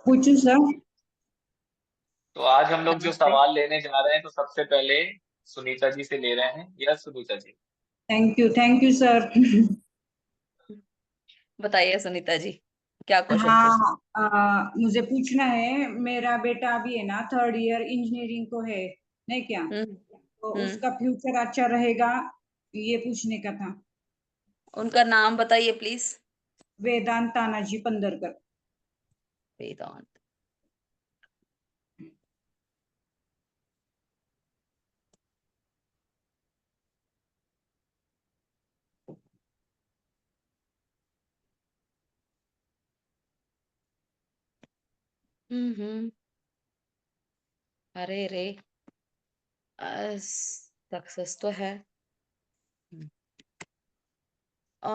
पूछू सर? तो आज हम लोग जो नमस्ते। सवाल लेने जा रहे हैं तो सबसे पहले सुनीता जी से ले रहे हैं। Yes Sunita ji. Thank you sir. बताइए सुनीता जी, क्या क्वेश्चन पूछना? हाँ, मुझे पूछना है। मेरा बेटा अभी है ना, थर्ड ईयर इंजीनियरिंग को है, नहीं क्या? हम्म। तो हम्म। उसका फ्यूचर अच्छा रहेगा, ये पूछने का था। उनका नाम बताइए प्लीज। वेदांत तानाजी पंदरकर। वेदांत। हम्म। अरे रे, सक्सेस तो है। हम्म। अ,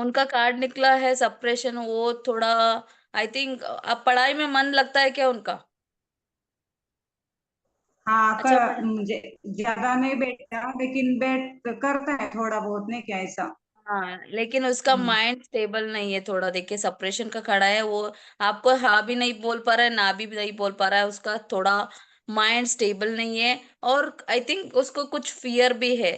उनका कार्ड निकला है सप्रेशन, वो थोड़ा आई थिंक। अब पढ़ाई में मन लगता है क्या उनका? हाँ, अच्छा पढ़ा। मुझे ज्यादा नहीं बैठता, लेकिन बैठ करता है थोड़ा बहुत, नहीं क्या ऐसा? हाँ, लेकिन उसका हम्म। माइंड स्टेबल नहीं है थोड़ा, देखिए सप्रेशन का खड़ा है वो। आपको हाँ भी नहीं बोल पा रहा है, ना भी नहीं बोल पा रहा है, उसका थोड़ा माइंड स्टेबल नहीं है। और आई थिंक उसको कुछ फियर भी है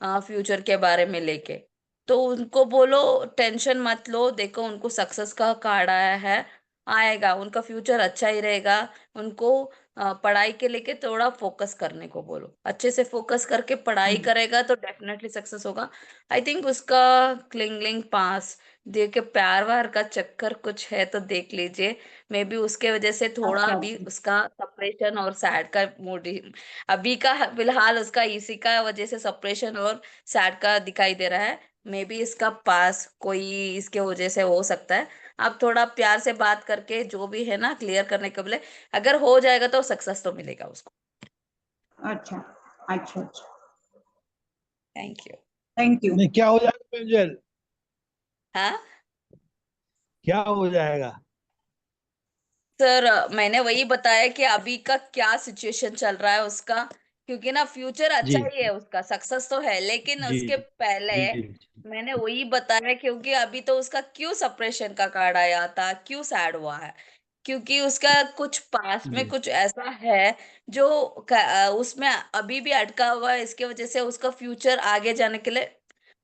फ्यूचर के बारे में लेके। तो उनको बोलो टेंशन मत लो, देखो उनको सक्सेस का कार्ड आया है, आएगा, उनका फ्यूचर अच्छा ही रहेगा। उनको पढ़ाई के लेके थोड़ा फोकस करने को बोलो, अच्छे से फोकस करके पढ़ाई हम्म। करेगा तो डेफिनेटली सक्सेस होगा। आई थिंक उसका क्लिंगलिंग पास देख के प्यार वार का चक्कर कुछ है तो देख लीजिए। मे बी उसके वजह से थोड़ा अच्छा भी अच्छा। उसका सपरेशन और सैड का मूड अभी का फिलहाल उसका इसी का वजह से सपरेशन और सैड का दिखाई दे रहा है। मे बी इसका पास कोई इसके वजह से हो सकता है। आप थोड़ा प्यार से बात करके जो भी है ना क्लियर करने के लिए, अगर हो जाएगा तो सक्सेस तो मिलेगा उसको। अच्छा अच्छा अच्छा। Thank you. Thank you. नहीं, क्या हो जाएगा पेंजल? हाँ क्या हो जाएगा? सर, मैंने वही बताया कि अभी का क्या सिचुएशन चल रहा है उसका। क्योंकि ना फ्यूचर अच्छा जी ही है उसका, सक्सेस तो है, लेकिन जी उसके पहले जी। मैंने वही बताया क्योंकि अभी तो उसका क्यों सप्रेशन का कार्ड आया था, क्यों सैड हुआ है। क्योंकि उसका कुछ पास में जी कुछ ऐसा है जो उसमें अभी भी अटका हुआ है, इसके वजह से उसका फ्यूचर आगे जाने के लिए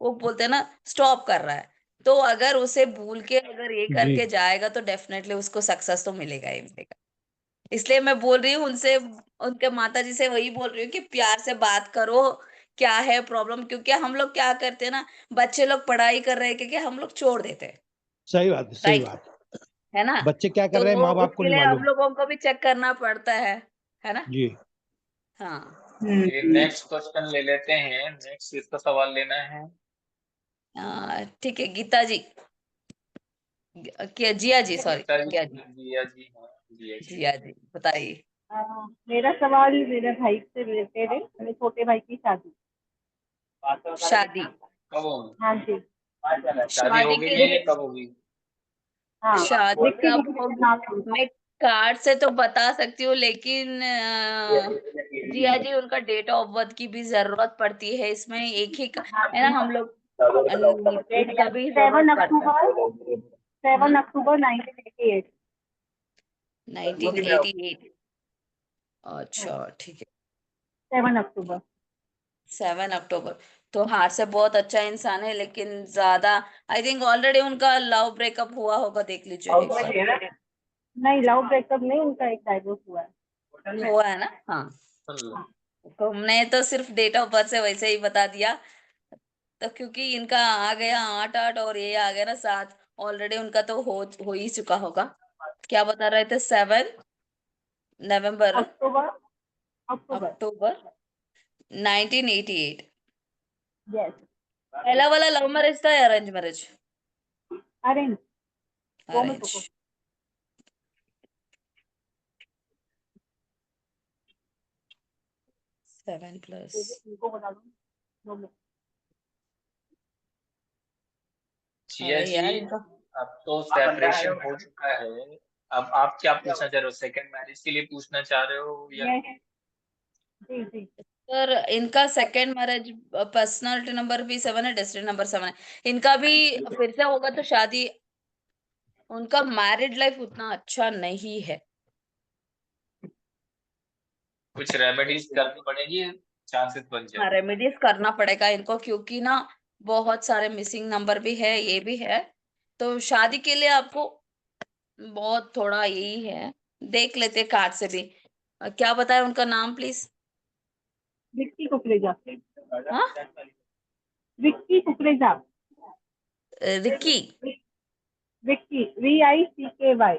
वो बोलते हैं ना स्टॉप कर रहा है। तो अगर उसे भूल के अगर ये जी। करके जाएगा तो डेफिनेटली उसको सक्सेस तो मिलेगा ही मिलेगा। इसलिए मैं बोल रही हूँ उनसे, उनके माता जी से वही बोल रही हूँ कि प्यार से बात करो, क्या है प्रॉब्लम। क्योंकि हम लोग क्या करते हैं ना, बच्चे लोग पढ़ाई कर रहे हैं क्योंकि हम लोग छोड़ देते हैं, सही बात है, सही राइट, बात। है ना? बच्चे क्या कर तो रहे हैं माँ बाप को उसके नहीं लिए हम मालूम। लोगों को भी चेक करना पड़ता है ना? जी। हाँ। ये नेक्स्ट क्वेश्चन ले लेते हैं। नेक्स्ट इसका सवाल लेना है। ठीक है, गीता जी, क्या जिया जी, सॉरी, गीता जिया जी। जी, जिया जी हाँ, जिया जी। जिया जी बताइए। मेरा सवाल मेरे भाई से रिलेटेड है, मेरे छोटे भाई की शादी। शादी। कब होगी? हाँ जी। शादी हो शादी गई के है या लिए, कब होगी? हाँ, शादी लिख के कब किसी का होगी? नाम है। मैं कार्ड से तो बता सकती हूँ, लेकिन जिया जी उनका डेट ऑफ बर्थ की भी जरूरत पड़ती है इसमें, एक ही है ना हम लोग, उसका भी सेवन जरूरत पड़ता है। अक्टूबर 1988। 1988। अच्छा ठीक है। 7 अक्टूबर। 7 अक्टूबर। तो हार्ट से बहुत अच्छा इंसान है, लेकिन ज्यादा आई थिंक ऑलरेडी उनका लव ब्रेकअप हुआ होगा, देख लीजिए एक बार। नहीं, लव ब्रेकअप नहीं, उनका एक डाइवोर्स हुआ है। हुआ है ना? हाँ। सुन लो। हाँ। तो हमने तो सिर्फ डेट ऑफ बर्थ से वैसे ही बता दिया। तो क्योंकि इनका आ गया 8 8 और ये आ गया ना 7, ऑलरेडी उनका तो हो ही चुका होगा। क्या बता रहे थे? 7 नवंबर, अक्टूबर। अक्टूबर। अक्टूबर 1988। यस। पहला वाला लव मैरिज था या अरेंज मैरिज? अरेंज। दो में अरेंज। सोचो। 7+। इनको बता दो। दो में। जिया अरे जी, यार इनका, अब तो सेपरेशन हो चुका है। अब आप क्या पूछना चाह रहे हो? सेकंड मैरिज के लिए पूछना चाह रहे हो या? यस। जी जी। सर इनका सेकेंड मैरिज, पर्सनालिटी नंबर भी 7 है, डेस्टिनी नंबर 7 है, इनका भी फिर से होगा तो शादी उनका मैरिड लाइफ उतना अच्छा नहीं है। कुछ रेमेडीज करनी पड़ेगी, चांसेस बन जाए। रेमेडीज करना पड़ेगा इनको, क्योंकि ना बहुत सारे मिसिंग नंबर भी है, ये भी है। तो शादी के लिए आपको बहुत थोड़ा यही है। देख लेते कार्ड से भी। क्या बताए उनका नाम प्लीज? विक्की कुकरेजा। हाँ, Vicky Kukreja. Ricky. Vicky VICKY।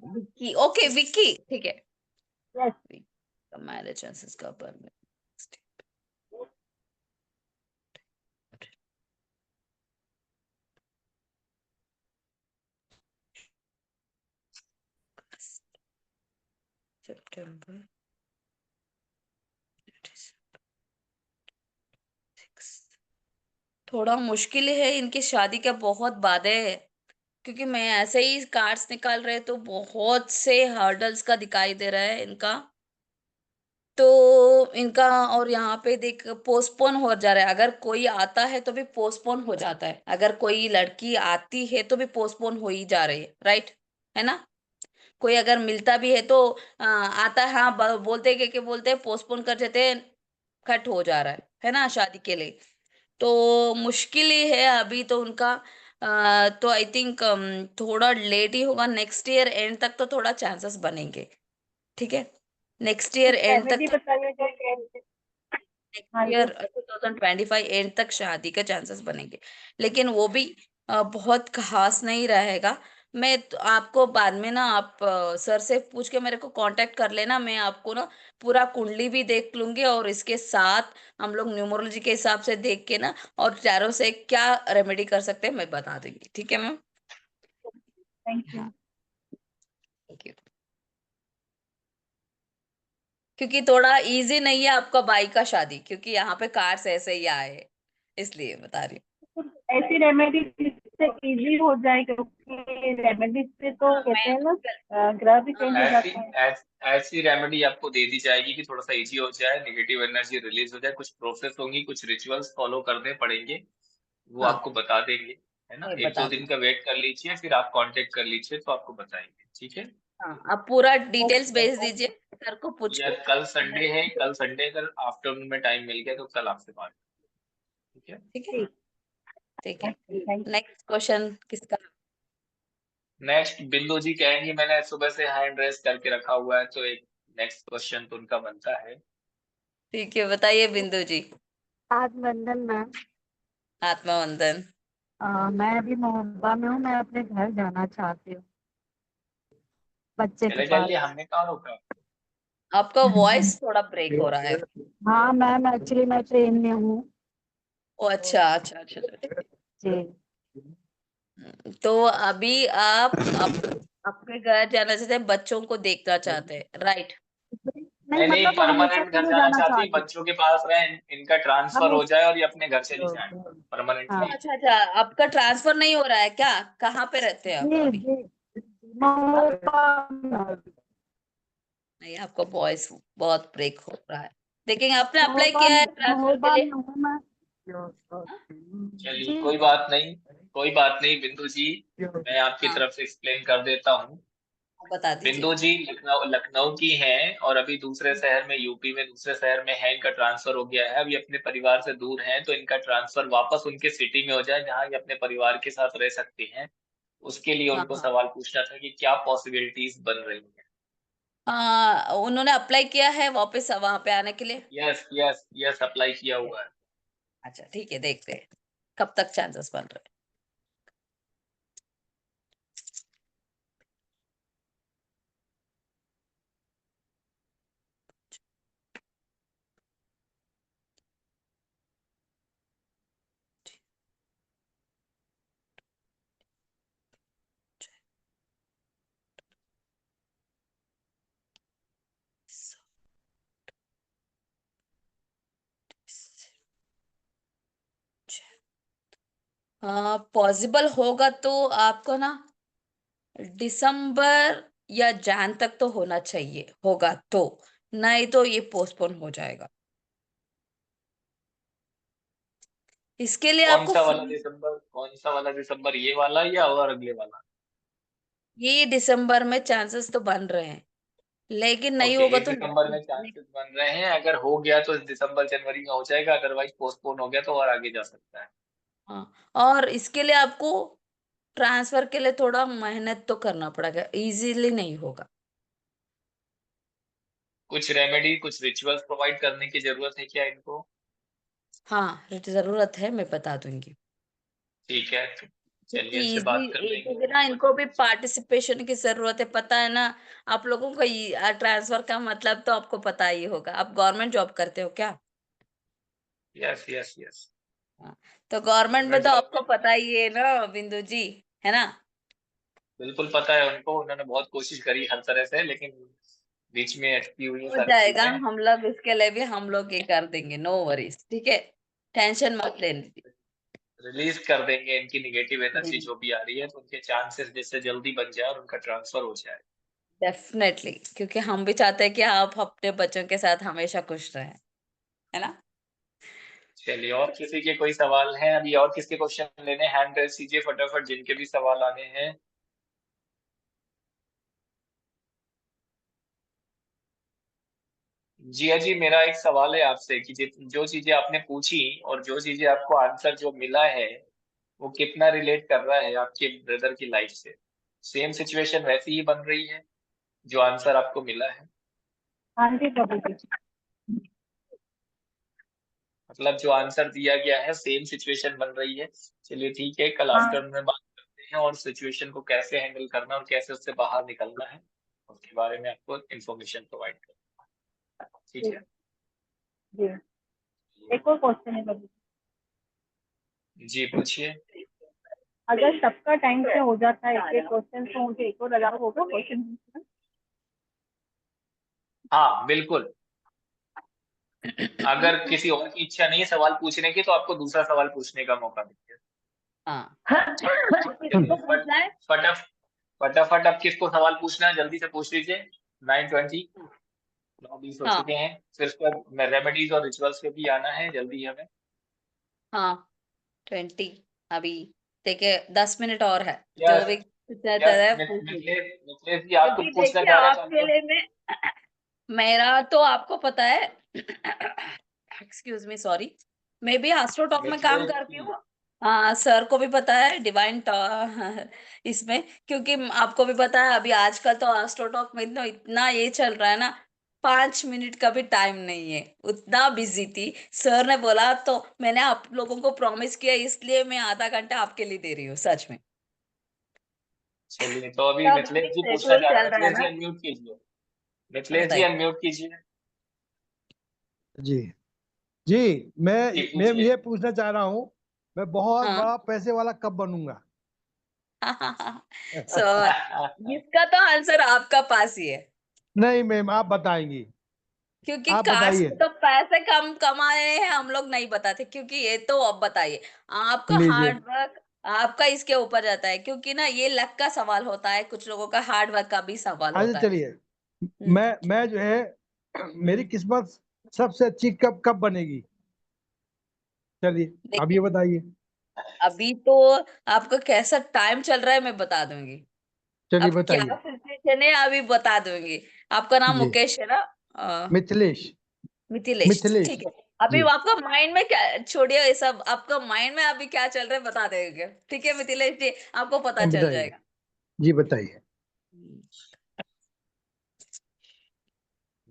Vicky, okay Vicky, ठीक है। यस। मैरिज चांसेस का पर सितंबर थोड़ा मुश्किल है इनकी शादी का, बहुत बाधे है। क्योंकि मैं ऐसे ही कार्ड्स निकाल रहे तो बहुत से हर्डल्स का दिखाई दे रहा है इनका। तो इनका, और यहाँ पे देख पोस्टपोन हो जा रहा है। अगर कोई आता है तो भी पोस्टपोन हो जाता है, अगर कोई लड़की आती है तो भी पोस्टपोन हो ही जा रही है, राइट? है ना? कोई अगर मिलता भी है तो आता है, हाँ बोलते के बोलते हैं, पोस्टपोन कर देते हैं, कट हो जा रहा है ना, शादी के लिए। तो मुश्किल ही है अभी तो उनका। तो आई थिंक थोड़ा लेट ही होगा, नेक्स्ट ईयर एंड तक तो थोड़ा चांसेस बनेंगे। ठीक है, नेक्स्ट ईयर एंड रेमेडी तक, बताइए जो कैसे। हाँ नेक्स्ट जी। ईयर 2025 एंड तक शादी के चांसेस बनेंगे। लेकिन वो भी बहुत खास नहीं रहेगा। मैं तो आपको बाद में ना, आप सर से पूछ के मेरे को कांटेक्ट कर लेना, मैं आपको ना पूरा कुंडली भी देख लूंगी, और इसके साथ हम लोग न्यूमरोलॉजी के हिसाब से देख के ना, और चारों से क्या रेमेडी कर सकते हैं मैं बता दूंगी। ठीक है मैम? Thank you. हाँ, थैंक यू। क्योंकि थोड़ा इजी नहीं है आपका भाई का शादी, क्योंकि यहाँ पे कार्ड्स ऐसे ही आए, इसलिए बता रही हूँ। ऐसी रेमेडी जिससे इजी हो जाए, क्योंकि रेमेडी से तो कहते हैं ना ग्रह भी चेंज हो ऐसी जाते हैं। ऐसी रेमेडी आपको दे दी जाएगी कि थोड़ा सा इजी हो जाए, नेगेटिव एनर्जी रिलीज हो जाए। कुछ प्रोसेस होंगी, कुछ रिचुअल्स फॉलो करने पड़ेंगे, वो हाँ, आपको बता देंगे। है ना, मैं एक दो बता दिन दूंगी। का वेट कर लीजिए, फिर आप कांटेक्ट कर लीजिए तो आपको बताएंगे। ठीक है? हाँ, आप पूरा डिटेल्स ओके। भेज दीजिए सर को पूछ या के। कल संडे है, कल संडे अगर आफ्टरनून में टाइम मिल गया तो कल आपसे बात। ठीक है? ठीक है, ठीक। ठीक है। Thank you. नेक्स्ट क्वेश्चन किसका? नेक्स्ट बिंदु जी कहेंगी, मैंने सुबह से हैंड रेस करके रखा हुआ है, तो एक नेक्स्ट क्वेश्चन तो उनका बनता है। ठीक है, बताइए बिंदु जी। आज मंडन मैम। आत्मवंदन। मैं अभी मोहब्बा में हूँ, मैं अपने घर जाना चाहती हूँ, बच्चे के चले पास। जाइए, हमने कहा रोका। आपका वॉइस थोड़ा ब्रेक हो रहा है। हाँ मैम, एक्चुअली मैं ट्रेन में हूँ। ओ अच्छा अच्छा अच्छा अच्छा, ठीक जी। है। तो अभी आप अपने घर जाना चाहते हैं, बच्चों को देखना चाहते हैं, राइट? नहीं, नहीं, मतलब हमेशा परमानेंट के घर लिए जाना जाना चाहती है, चाहती हूँ। बच्चों के पास रहें, इनका ट्रांसफर हो हमेशा। जाए और ये अपने घर चली जाए हाँ। परमानेंटली। अच्छा अच्छा, आपका ट्रांसफर नहीं हो रहा है क्या? कहाँ पे रहते हैं आप जी अभी? जी। मोहब्बा में। नहीं, आपका वॉइस बहुत ब्रेक हो रहा है। लेकिन आपने अप्लाई मोहब्बा किया है ट्रांसफर के मोहब्बा लिए? में हूँ मैं। हाँ? चलिए, जी। कोई बात नहीं, कोई बात नहीं बिंदु जी, मैं आपकी हाँ, तरफ से एक्सप्लेन कर देता हूँ। बता बिंदु दीजिए। जी लखनऊ लखनऊ की हैं और अभी दूसरे शहर में, यूपी में दूसरे शहर में है, इनका ट्रांसफर हो गया है। अभी अपने परिवार से दूर हैं, तो इनका ट्रांसफर वापस उनके सिटी में हो जाए जहाँ ये अपने परिवार के साथ रह सकते हैं। उसके लिए हाँ उनको हाँ सवाल पूछना था कि क्या पॉसिबिलिटीज बन रही हैं। उन्होंने अप्लाई किया है वापस वहां पे आने के लिए? यस यस यस, अप्लाई किया हुआ है। अच्छा ठीक है, देखते हैं कब तक चांसेस बन रहे हैं। पॉसिबल होगा तो आपको ना दिसंबर या जैन तक तो होना चाहिए, होगा तो, नहीं तो ये पोस्टपोन हो जाएगा। इसके लिए कौन आपको सा वाला फुल, दिसंबर, कौन सा वाला दिसंबर, ये वाला या और अगले वाला? ये दिसंबर में चांसेस तो बन रहे हैं, लेकिन नहीं ओके, होगा 1 तो दिसंबर में चांसेस बन रहे हैं, अगर हो गया तो दिसंबर जनवरी में हो जाएगा, अदरवाइज पोस्टपोन हो गया तो और आगे जा सकता है। हाँ, और इसके लिए आपको ट्रांसफर के लिए थोड़ा मेहनत तो करना पड़ेगा, इजीली नहीं होगा। कुछ रेमेडी, कुछ रिचुअल्स प्रोवाइड करने की जरूरत है क्या इनको? हाँ, जरूरत है, मैं बता दूंगी। ठीक है, तो क्योंकि चलिए इनसे इजी बात कर क्योंकि लेंगे। ना इनको भी पार्टिसिपेशन की जरूरत है, पता है ना। आप लोगों को ट्रांसफर का मतलब तो आपको पता ही होगा। आप गवर्नमेंट जॉब करते हो क्या? यस यस यस, हाँ, तो गवर्नमेंट में गवर्नमेंट तो जॉब आपको में पता ही है ना बिंदु जी, है ना। बिल्कुल पता है उनको, उन्होंने बहुत कोशिश करी हर तरह से, लेकिन बीच में अटकी हुई है हो सारी जाएगा, चीजें। हम लोग इसके लिए भी हम लोग ये कर देंगे, नो वरीज, ठीक है। टेंशन मत लेने। रिलीज कर देंगे इनकी निगेटिव एनर्जी हम्म, जो भी आ रही है, तो उनके चांसेस जिससे जल्दी बन जाए और उनका ट्रांसफर हो जाए। डेफिनेटली, क्योंकि हम भी चाहते हैं कि आप अपने बच्चों के साथ हमेशा खुश रहें, है ना। चलिए, और किसी के कोई सवाल है अभी? और किसके क्वेश्चन लेने? हैंड रेस कीजिए फटाफट जिनके भी सवाल आने हैं। जिया जी, मेरा एक सवाल है आपसे कि जो चीजें आपने पूछी और जो चीजें आपको आंसर जो मिला है, वो कितना रिलेट कर रहा है आपके ब्रदर की लाइफ से? सेम सिचुएशन वैसी ही बन रही है जो आंसर आपको मिला है? हाँ जी प्रभु जी। मतलब जो आंसर दिया गया है सेम सिचुएशन बन रही है? चलिए ठीक है, कल हाँ आफ्टरनून में बात करते हैं और सिचुएशन को कैसे हैंडल करना और कैसे उससे बाहर निकलना है उसके बारे में आपको इन्फॉर्मेशन प्रोवाइड करना। ठीक जी है? जी। एक और क्वेश्चन है प्रभु जी पूछिए। जी। अगर सबका टाइम से हो जाता है एक एक क्वेश्चन, तो मुझे एक और अलाउ होगा क्वेश्चन? हाँ बिल्कुल, अगर किसी और की इच्छा नहीं है सवाल पूछने की तो आपको दूसरा सवाल पूछने का मौका मिलेगा। हाँ, चलिए किसको पूछना है? फटाफट फटाफट अब किसको सवाल पूछना है जल्दी से पूछ लीजिए। 9:20, 9:20 हो हाँ चुके हैं। फिर उसके बाद रेमेडीज और रिचुअल्स पे भी आना है जल्दी हमें। हाँ, 20 अभी, देखिए 10 मिनट और है। जो यस भी पूछना यस, चाहता है पूछ लीजिए। मिथिलेश मिथिलेश जी, आप क्योंकि कुछ पूछना देखिए चाह रहे हैं आपके शायद? लिए मैं मेरा तो आपको पता है, एक्सक्यूज मी, सॉरी, मैं भी एस्ट्रोटॉक में काम मिथिलेश करती जी, हूँ। हाँ, सर को भी पता है डिवाइन इसमें, क्योंकि आपको भी पता है अभी आजकल तो एस्ट्रोटॉक में इतना इतना ये चल रहा है ना, 5 मिनट का भी टाइम नहीं है, उतना बिजी थी। सर ने बोला तो मैंने आप लोगों को प्रॉमिस किया, इसलिए मैं आधा घंटा आपके लिए दे रही हूँ, सच में। चलिए तो अभी सब मिथिलेश जी पूछना शेड्यूल चाह रहे हैं। चल रहा है मिथिलेश जी ना, अनम्यूट कीजिए। तो मिथिलेश जी बताइए। अनम्यूट कीजिए। जी जी। जी मैं पूछिए। ये पूछना चाह रहा हूँ, मैं बहुत हाँ बड़ा पैसे वाला कब बनूंगा? सो इसका तो आंसर आपका पास ही है, नहीं मैम, आप बताएंगी। क्योंकि आप कास्ट बताइए। तो पैसे कम कमाए हैं हम लोग नहीं बताते, क्योंकि ये तो अब बताइए, आपका लीजिए। हार्ड वर्क आपका इसके ऊपर जाता है, क्योंकि ना ये लक का सवाल होता है, कुछ लोगों का हार्ड वर्क का भी सवाल अच्छा होता है। चलिए, हम्म, मैं जो है मेरी हम्म, किस्मत सबसे अच्छी कब कब बनेगी? चलिए आप देखिए ये बताइए। अभी तो आपका कैसा टाइम चल रहा है मैं बता दूंगी। चलिए अब क्या बताइए। सिचुएशन है अभी बता दूंगी। आपका नाम जी, मुकेश है ना? अ, मिथिलेश। मिथिलेश, मिथिलेश। ठीक है। अभी जी, आपका माइंड में क्या, छोड़िए ये सब, आपका माइंड में अभी क्या चल रहा है बता देंगे, ठीक है मिथिलेश जी, आपको पता चल बताइए। जाएगा। जी बताइए। हम्म,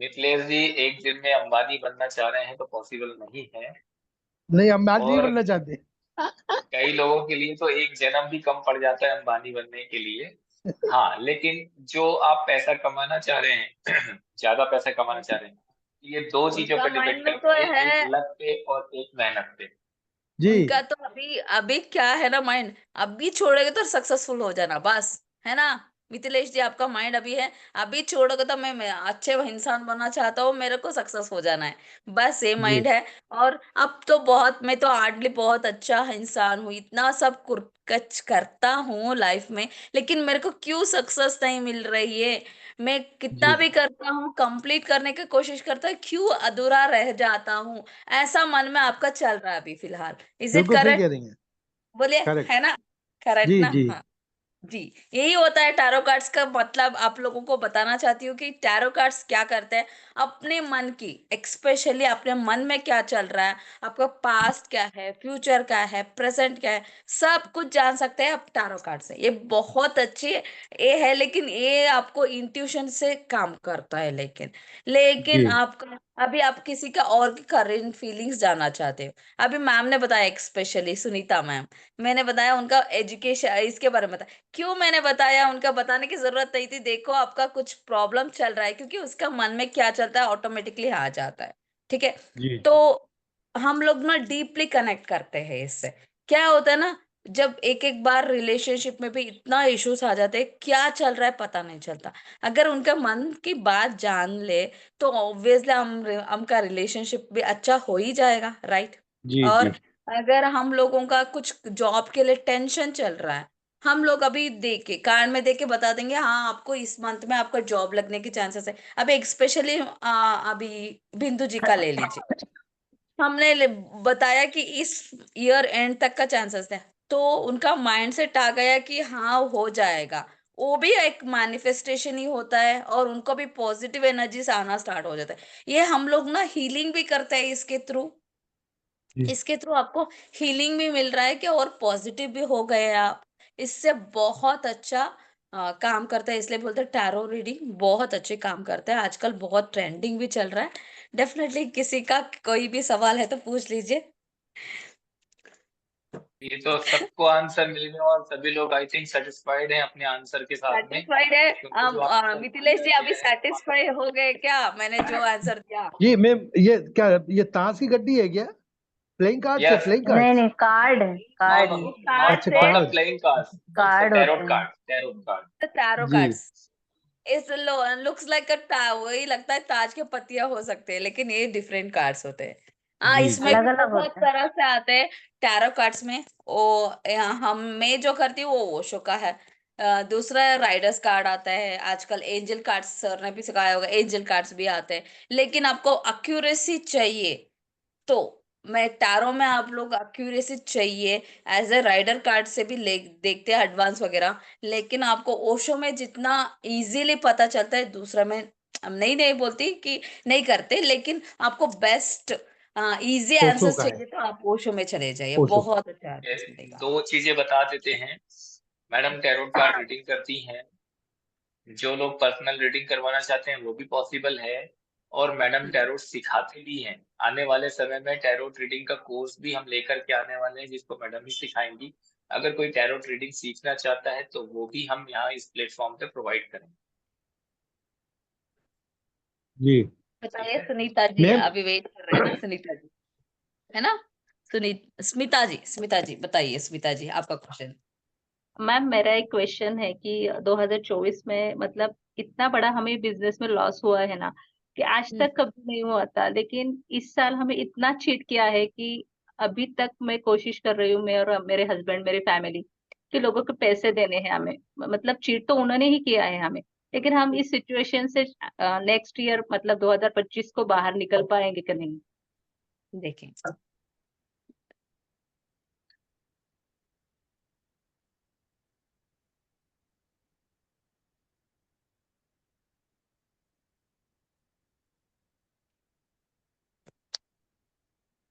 मिथिलेश जी एक दिन में अंबानी बनना चाह रहे हैं तो पॉसिबल नहीं है। नहीं, हम आज नहीं और बनना चाहते। कई लोगों के लिए तो एक जन्म भी कम पड़ जाता है अंबानी बनने के लिए। हाँ, लेकिन जो आप पैसा कमाना चाह रहे हैं ज्यादा पैसा कमाना चाह रहे हैं, ये दो चीजों उनका पर डिपेंड माइंड में तो करता है, एक है, लक पे और एक मेहनत पे। जी। उनका तो अभी अभी क्या है ना माइंड, अभी छोड़ोगे तो सक्सेसफुल हो जाना बस, है ना। मिथिलेश जी आपका माइंड अभी है, अभी छोड़ोगे तो मैं अच्छे इंसान बनना चाहता हूँ, मेरे को सक्सेस हो जाना है, बस ये जी माइंड है। और अब तो बहुत, मैं तो हार्डली बहुत अच्छा इंसान हूँ, इतना सब कुछ करता हूँ लाइफ में, लेकिन मेरे को क्यों सक्सेस नहीं मिल रही है। मैं कितना जी। भी करता हूँ, कंप्लीट करने की कोशिश करता हूँ, क्यों अधूरा रह जाता हूँ, ऐसा मन में आपका चल रहा है अभी फिलहाल। इज इट बिल्कुल सही कह करेक्ट? रही हैं। बोलिए, करेक्ट। है ना, करेक्ट जी ना। जी। हाँ, जी, यही होता है टैरो कार्ड्स का मतलब। आप लोगों को बताना चाहती हूँ कि टैरो कार्ड्स क्या करते हैं, अपने मन की, स्पेशली अपने मन में क्या चल रहा है, आपका पास्ट क्या है, फ्यूचर क्या है, प्रेजेंट क्या है, सब कुछ जान सकते हैं आप टैरो कार्ड से। ये बहुत अच्छी ये है, लेकिन ये आपको इंट्यूशन से काम करता है। लेकिन जी आपका अभी आप किसी का और की करेंट फीलिंग्स जानना चाहते हो। अभी मैम ने बताया, स्पेशली सुनीता मैम, मैंने बताया उनका एजुकेशन इसके बारे में बताया। क्यों मैंने बताया, उनका बताने की जरूरत नहीं थी। देखो आपका कुछ प्रॉब्लम चल रहा है, क्योंकि उसका मन में क्या चलता है ऑटोमेटिकली आ जाता है। ठीक है। जी तो जी हम लोग ना डीपली कनेक्ट करते हैं इससे। क्या होता है ना, जब एक एक बार रिलेशनशिप में भी इतना इश्यूज आ जाते हैं, क्या चल रहा है पता नहीं चलता। अगर उनका मन की बात जान ले तो ऑब्वियसली हमका रिलेशनशिप भी अच्छा हो ही जाएगा, राइट। जी और जी अगर हम लोगों का कुछ जॉब के लिए टेंशन चल रहा है, हम लोग अभी देख के कार्ड में देख के बता देंगे हाँ आपको इस मंथ में आपका जॉब लगने के चांसेस है। अभी स्पेशली अभी बिंदु जी का ले लीजिए। हमने बताया कि इस ईयर एंड तक का चांसेस है, तो उनका माइंड सेट आ गया कि हाँ हो जाएगा। वो भी एक मैनिफेस्टेशन ही होता है, और उनको भी पॉजिटिव एनर्जी से आना स्टार्ट हो जाता है। ये हम लोग ना हीलिंग भी करते हैं इसके थ्रू। जी इसके थ्रू आपको हीलिंग भी मिल रहा है कि, और पॉजिटिव भी हो गए आप। इससे बहुत अच्छा काम करता है। इसलिए बोलते हैं टैरो रीडिंग बहुत अच्छे काम करता है। आजकल बहुत ट्रेंडिंग भी चल रहा है। डेफिनेटली किसी का कोई भी सवाल है तो पूछ लीजिए। ये तो सबको आंसर मिल गया और सभी लोग आई थिंक सेटिस्फाइड हैं अपने आंसर के साथ में, सेटिस्फाइड है। क्योंकि जो आंसर मिथिलेश दिया जी अभी गया है। सेटिस्फाई हो गए क्या, मैंने जो आंसर दिया? जी मैम, ये क्या, ये ताश की गड्डी है क्या? प्लेइंग कार्ड्स है, यस, प्लेइंग नहीं कार्ड्स? नहीं, कार्ड है, नो कार्ड नो, है। वो कार्ड नॉट अच्छा से not a cards. Playing card, it's a card होते हैं। Tarot card. टैरो जी कार्ड्स इस लुक्स लाइक अ, वही लगता है ताज के पत्तियां हो सकते हैं, लेकिन ये डिफरेंट कार्ड्स होते हैं। हाँ, जी इसमें जी भी अलग अलग बहुत होते हैं। तरह से आते हैं टैरो कार्ड्स में। वो हम मैं जो करती हूँ वो ओशो का है। दूसरा राइडर्स कार्ड आता है। आजकल एंजल कार्ड्स सर ने भी सिखाया होगा, एंजल कार्ड्स भी आते हैं। लेकिन आपको एक्यूरेसी चाहिए तो मैं टैरो में, आप लोग एक्यूरेसी चाहिए एज ए राइडर कार्ड से भी ले देखते हैं एडवांस वगैरह। लेकिन आपको ओशो में जितना इजीली पता चलता है, दूसरा में हम नहीं नहीं बोलती कि नहीं करते, लेकिन आपको बेस्ट इजी ओशो आंसर्स का है, चाहिए तो आप ओशो में चले जाइए, ओशो। बहुत अच्छा आंसर मिलेगा। दो चीजें बता देते हैं। मैडम टैरोट कार्ड रीडिंग करती हैं, जो लोग पर्सनल रीडिंग करवाना चाहते हैं वो भी पॉसिबल है, और मैडम टैरोट सिखाते भी हैं। आने वाले समय में टैरोट रीडिंग का कोर्स भी हम लेकर के आने वाले हैं, जिसको मैडम ही सिखाएंगी। अगर कोई टैरोट रीडिंग सीखना चाहता है तो वो भी हम यहाँ इस प्लेटफॉर्म पे प्रोवाइड करेंगे। जी ठीक बताइए है सुनीता जी, मैम। अभी वेट कर रहे हैं सुनीता जी, है ना? स्मिता जी बताइए, स्मिता जी आपका क्वेश्चन। मैम मेरा एक क्वेश्चन है कि 2024 में मतलब इतना बड़ा हमें बिजनेस में लॉस हुआ है ना, कि आज तक कभी नहीं हुआ था, लेकिन इस साल हमें इतना चीट किया है कि अभी तक मैं कोशिश कर रही हूँ, मैं और मेरे हस्बैंड, मेरी फैमिली, कि लोगों को पैसे देने हैं हमें। मतलब चीट तो उन्होंने ही किया है हमें, लेकिन हम इस सिचुएशन से नेक्स्ट ईयर मतलब 2025 को बाहर निकल पाएंगे कि नहीं? देखें,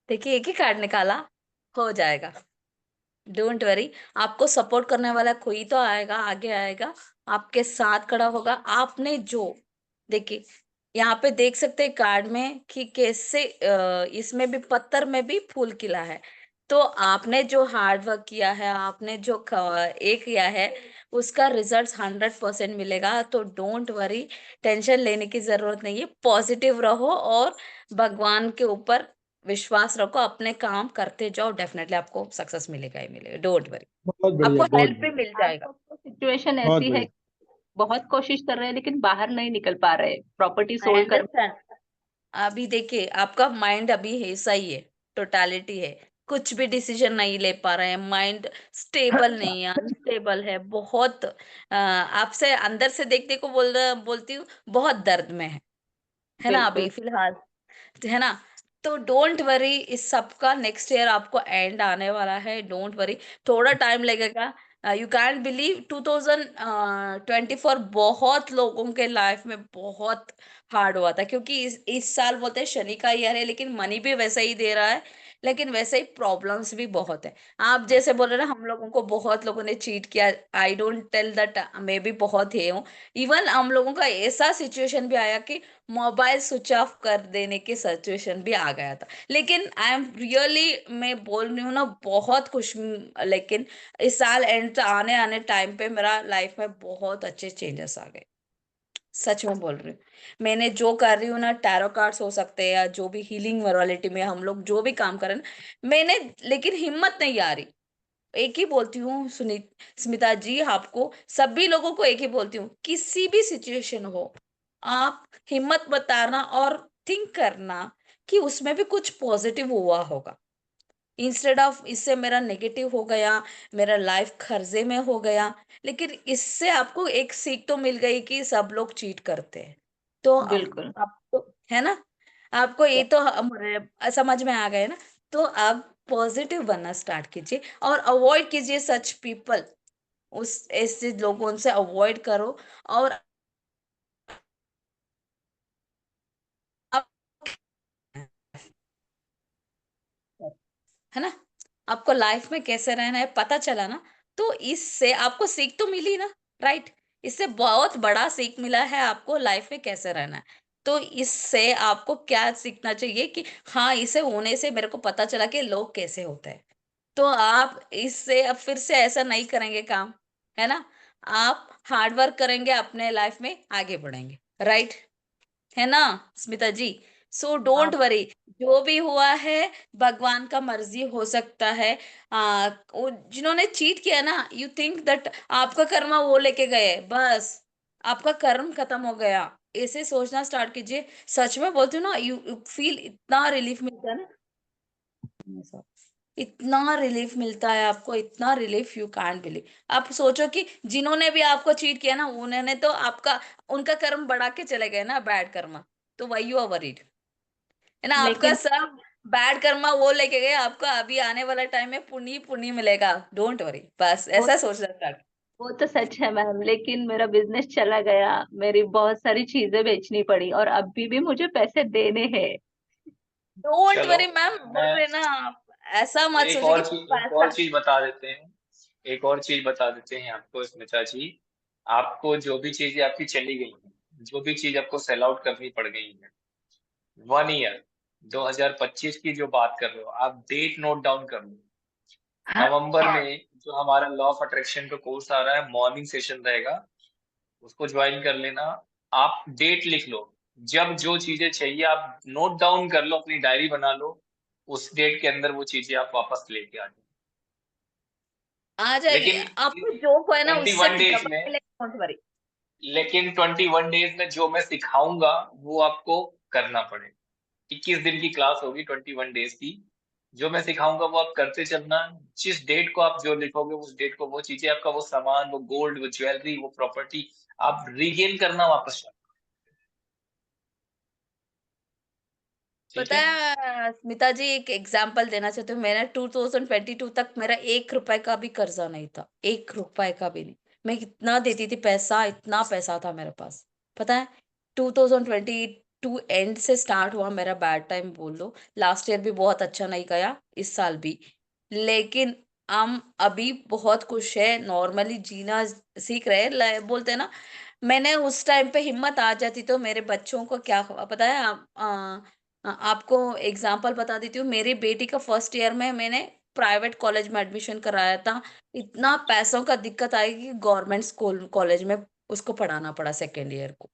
देखिए एक ही कार्ड निकाला, हो जाएगा। डोंट वरी, आपको सपोर्ट करने वाला कोई तो आएगा, आगे आएगा, आपके साथ खड़ा होगा। आपने जो देखिए यहाँ पे देख सकते हैं कार्ड में कि कैसे इसमें भी पत्थर में भी फूल खिला है। तो आपने जो हार्ड वर्क किया है, आपने जो एक किया है, उसका रिजल्ट 100% मिलेगा। तो डोंट वरी, टेंशन लेने की जरूरत नहीं है। पॉजिटिव रहो और भगवान के ऊपर विश्वास रखो, अपने काम करते जाओ, डेफिनेटली आपको सक्सेस मिलेगा ही मिलेगा। डोंट वरी, बहुत बढ़िया, आपको बहुत हेल्प भी बढ़िया, मिल जाएगा। आजकल तो सिचुएशन बहुत ऐसी है, बढ़िया। बहुत कोशिश कर रहे हैं लेकिन बाहर नहीं निकल पा रहे, प्रॉपर्टी आई सोल्ड कर। अंडरस्टैंड। अभी देखिए आपका माइंड अभी है सही है, टोटालिटी है, कुछ भी डिसीजन नहीं ले पा रहे हैं, माइंड स्टेबल नहीं है, अनस्टेबल है बहुत। आपसे अंदर से देखने को बोलती हूँ, बहुत दर्द में है ना बिल्कुल। अभी फिलहाल, है ना? तो डोंट वरी, इस सब का नेक्स्ट ईयर आपको एंड आने वाला है। डोंट वरी, थोड़ा टाइम लगेगा, यू कैन बिलीव 2024 बहुत लोगों के लाइफ में बहुत हार्ड हुआ था, क्योंकि इस साल बोलते हैं शनि का ईयर है, लेकिन मनी भी वैसा ही दे रहा है, लेकिन वैसे ही प्रॉब्लम्स भी बहुत है। आप जैसे बोल रहे ना, हम लोगों को बहुत लोगों ने चीट किया। आई डोंट टेल दैट, मैं भी बहुत ही हूँ। इवन हम लोगों का ऐसा सिचुएशन भी आया कि मोबाइल स्विच ऑफ कर देने की सिचुएशन भी आ गया था। लेकिन आई एम रियली, मैं बोल रही हूँ ना, बहुत खुश हूँ। लेकिन इस साल एंड आने आने टाइम पे मेरा लाइफ में बहुत अच्छे चेंजेस आ गए। सच में बोल रही हूँ। मैंने जो कर रही हूँ ना, टैरो कार्ड्स हो सकते हैं या जो भी हीलिंग मोरालिटी में हम लोग जो भी काम कर रहे हैं ना, मैंने, लेकिन हिम्मत नहीं आ रही। एक ही बोलती हूँ सुनीत, स्मिता जी, आपको सभी लोगों को एक ही बोलती हूँ, किसी भी सिचुएशन हो, आप हिम्मत बताना और थिंक करना कि उसमें भी कुछ पॉजिटिव हुआ होगा, इंस्टेड ऑफ इससे मेरा नेगेटिव हो गया, मेरा लाइफ खर्जे में हो गया। लेकिन इससे आपको एक सीख तो मिल गई कि सब लोग चीट करते हैं। तो अब बिल्कुल। आपको, है ना, आपको ये तो समझ में आ गए ना। तो आप पॉजिटिव बनना स्टार्ट कीजिए और अवॉइड कीजिए सच पीपल। उस ऐसे लोगों से अवॉइड करो। और आप, है ना, आपको लाइफ में कैसे रहना है पता चला ना, तो इससे आपको सीख तो मिली ना, राइट। इससे बहुत बड़ा सीख मिला है आपको लाइफ में कैसे रहना है। तो इससे आपको क्या सीखना चाहिए कि हाँ, इसे होने से मेरे को पता चला कि लोग कैसे होते हैं। तो आप इससे अब फिर से ऐसा नहीं करेंगे काम, है ना। आप हार्ड वर्क करेंगे, अपने लाइफ में आगे बढ़ेंगे, राइट, है ना स्मिता जी। सो हाँ। डोंट वरी, जो भी हुआ है भगवान का मर्जी हो सकता है। जिन्होंने चीट किया ना, यू थिंक दैट आपका कर्मा वो लेके गए, बस आपका कर्म खत्म हो गया, ऐसे सोचना स्टार्ट कीजिए। सच में बोलती हूँ ना, यू फील इतना रिलीफ मिलता है ना, इतना रिलीफ मिलता है आपको, इतना रिलीफ यू कांट बिलीव। आप सोचो कि जिन्होंने भी आपको चीट किया ना, उन्होंने तो आपका, उनका कर्म बढ़ा के चले गए ना, बैड कर्मा। तो वाई यू आर वरीड, है ना। आपका लेकिन सब बैड कर्मा वो लेके गए, आपका अभी आने वाला टाइम में पुण्य पुण्य मिलेगा। डोंट वरी, बस वो ऐसा सोचना स्टार्ट। वो तो सच है मैम, लेकिन मेरा बिजनेस चला गया, मेरी बहुत सारी चीजें बेचनी पड़ी और अभी भी मुझे पैसे देने हैं। डोंट चलो, वरी मैम, बोल मैं रहे ना आप, ऐसा मत एक सोचो कि और चीज एक और पैसा। चीज बता देते हैं। एक और चीज बता देते हैं आपको स्मिता जी। आपको जो भी चीजें आपकी चली गई हैं, जो भी चीज आपको सेल आउट करनी पड़ गई है, 1 ईयर 2025 की जो बात कर रहे हो, आप डेट नोट डाउन कर लो। नवंबर में जो हमारा लॉ ऑफ अट्रैक्शन का कोर्स आ रहा है, मॉर्निंग सेशन रहेगा, उसको ज्वाइन कर लेना। आप डेट लिख लो, जब जो चीजें चाहिए आप नोट डाउन कर लो, अपनी डायरी बना लो, उस डेट के अंदर वो चीजें आप वापस लेके आ जाओ। आ जाएगी। लेकिन आपको जो को है ना, ट्वेंटी उससे वन भी डेज डबल में मिलेगा, डोंट वरी। लेकिन 21 डेज में जो मैं सिखाऊंगा वो आपको करना पड़ेगा। 21 दिन की क्लास होगी, 21 डेज की। जो मैं सिखाऊंगा वो आप करते चलना। जिस डेट को आप जो लिखोगे, उस डेट को वो चीजें, आपका वो सामान, वो गोल्ड, वो ज्वेलरी, वो प्रॉपर्टी आप रिगेन करना वापस। ठीक पता है। है स्मिता जी, एक एग्जांपल देना चाहती हूँ। मैंने 2022 तक मेरा 1 रुपए का भी कर्जा नहीं था, 1 रुपए का भी नहीं। मैं कितना देती थी पैसा, इतना पैसा था मेरे पास। पता है, 2022 एंड से स्टार्ट हुआ मेरा बैड टाइम बोल लो। लास्ट ईयर भी बहुत अच्छा नहीं गया, इस साल भी। लेकिन हम अभी बहुत खुश है, नॉर्मली जीना सीख रहे हैं। बोलते हैं ना, मैंने उस टाइम पे हिम्मत आ जाती तो मेरे बच्चों को क्या पता है। आपको एग्जाम्पल बता देती हूँ। मेरी बेटी का फर्स्ट ईयर में मैंने प्राइवेट कॉलेज में एडमिशन कराया था। इतना पैसों का दिक्कत आई कि गवर्नमेंट स्कूल कॉलेज में उसको पढ़ाना पड़ा सेकेंड ईयर को।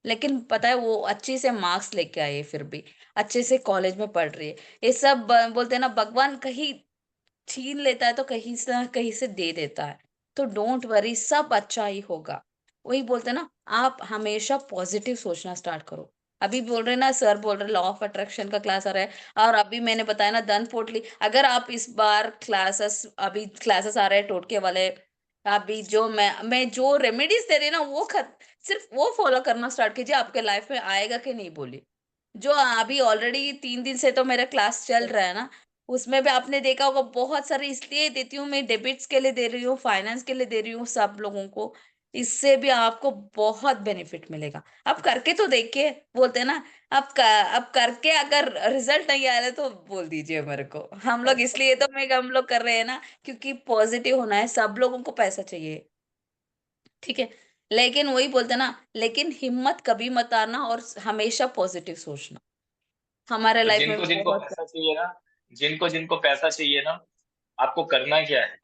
लेकिन पता है, वो अच्छी से मार्क्स लेके आई है, फिर भी अच्छे से कॉलेज में पढ़ रही है। ये सब बोलते हैं ना, भगवान कहीं छीन लेता है तो कहीं से ना कहीं से दे देता है। तो डोंट वरी, सब अच्छा ही होगा। वही बोलते हैं ना, आप हमेशा पॉजिटिव सोचना स्टार्ट करो। अभी बोल रहे ना, सर बोल रहे लॉ ऑफ अट्रैक्शन का क्लास आ रहा है, और अभी मैंने बताया ना धन पोटली। अगर आप इस बार क्लासेस, अभी क्लासेस आ रहे हैं टोटके वाले, अभी जो मैं जो रेमेडीज दे रही हूँ ना, वो सिर्फ वो फॉलो करना स्टार्ट कीजिए, आपके लाइफ में आएगा कि नहीं बोलिए। जो अभी ऑलरेडी 3 दिन से तो मेरा क्लास चल रहा है ना, उसमें भी आपने देखा होगा बहुत सारे, इसलिए देती हूँ मैं, डेबिट्स के लिए दे रही हूँ, फाइनेंस के लिए दे रही हूँ सब लोगों को। इससे भी आपको बहुत बेनिफिट मिलेगा। आप करके तो देखिए, बोलते हैं ना, आप करके अगर रिजल्ट नहीं आ रहा तो बोल दीजिए मेरे को। हम लोग इसलिए तो मैं हम लोग कर रहे हैं ना, क्योंकि पॉजिटिव होना है, सब लोगों को पैसा चाहिए, ठीक है। लेकिन वही बोलते हैं ना, लेकिन हिम्मत कभी मत हारना और हमेशा पॉजिटिव सोचना। हमारे तो लाइफ में जिनको जिनको बहुत। पैसा चाहिए ना, जिनको जिनको पैसा चाहिए ना, आपको करना क्या है,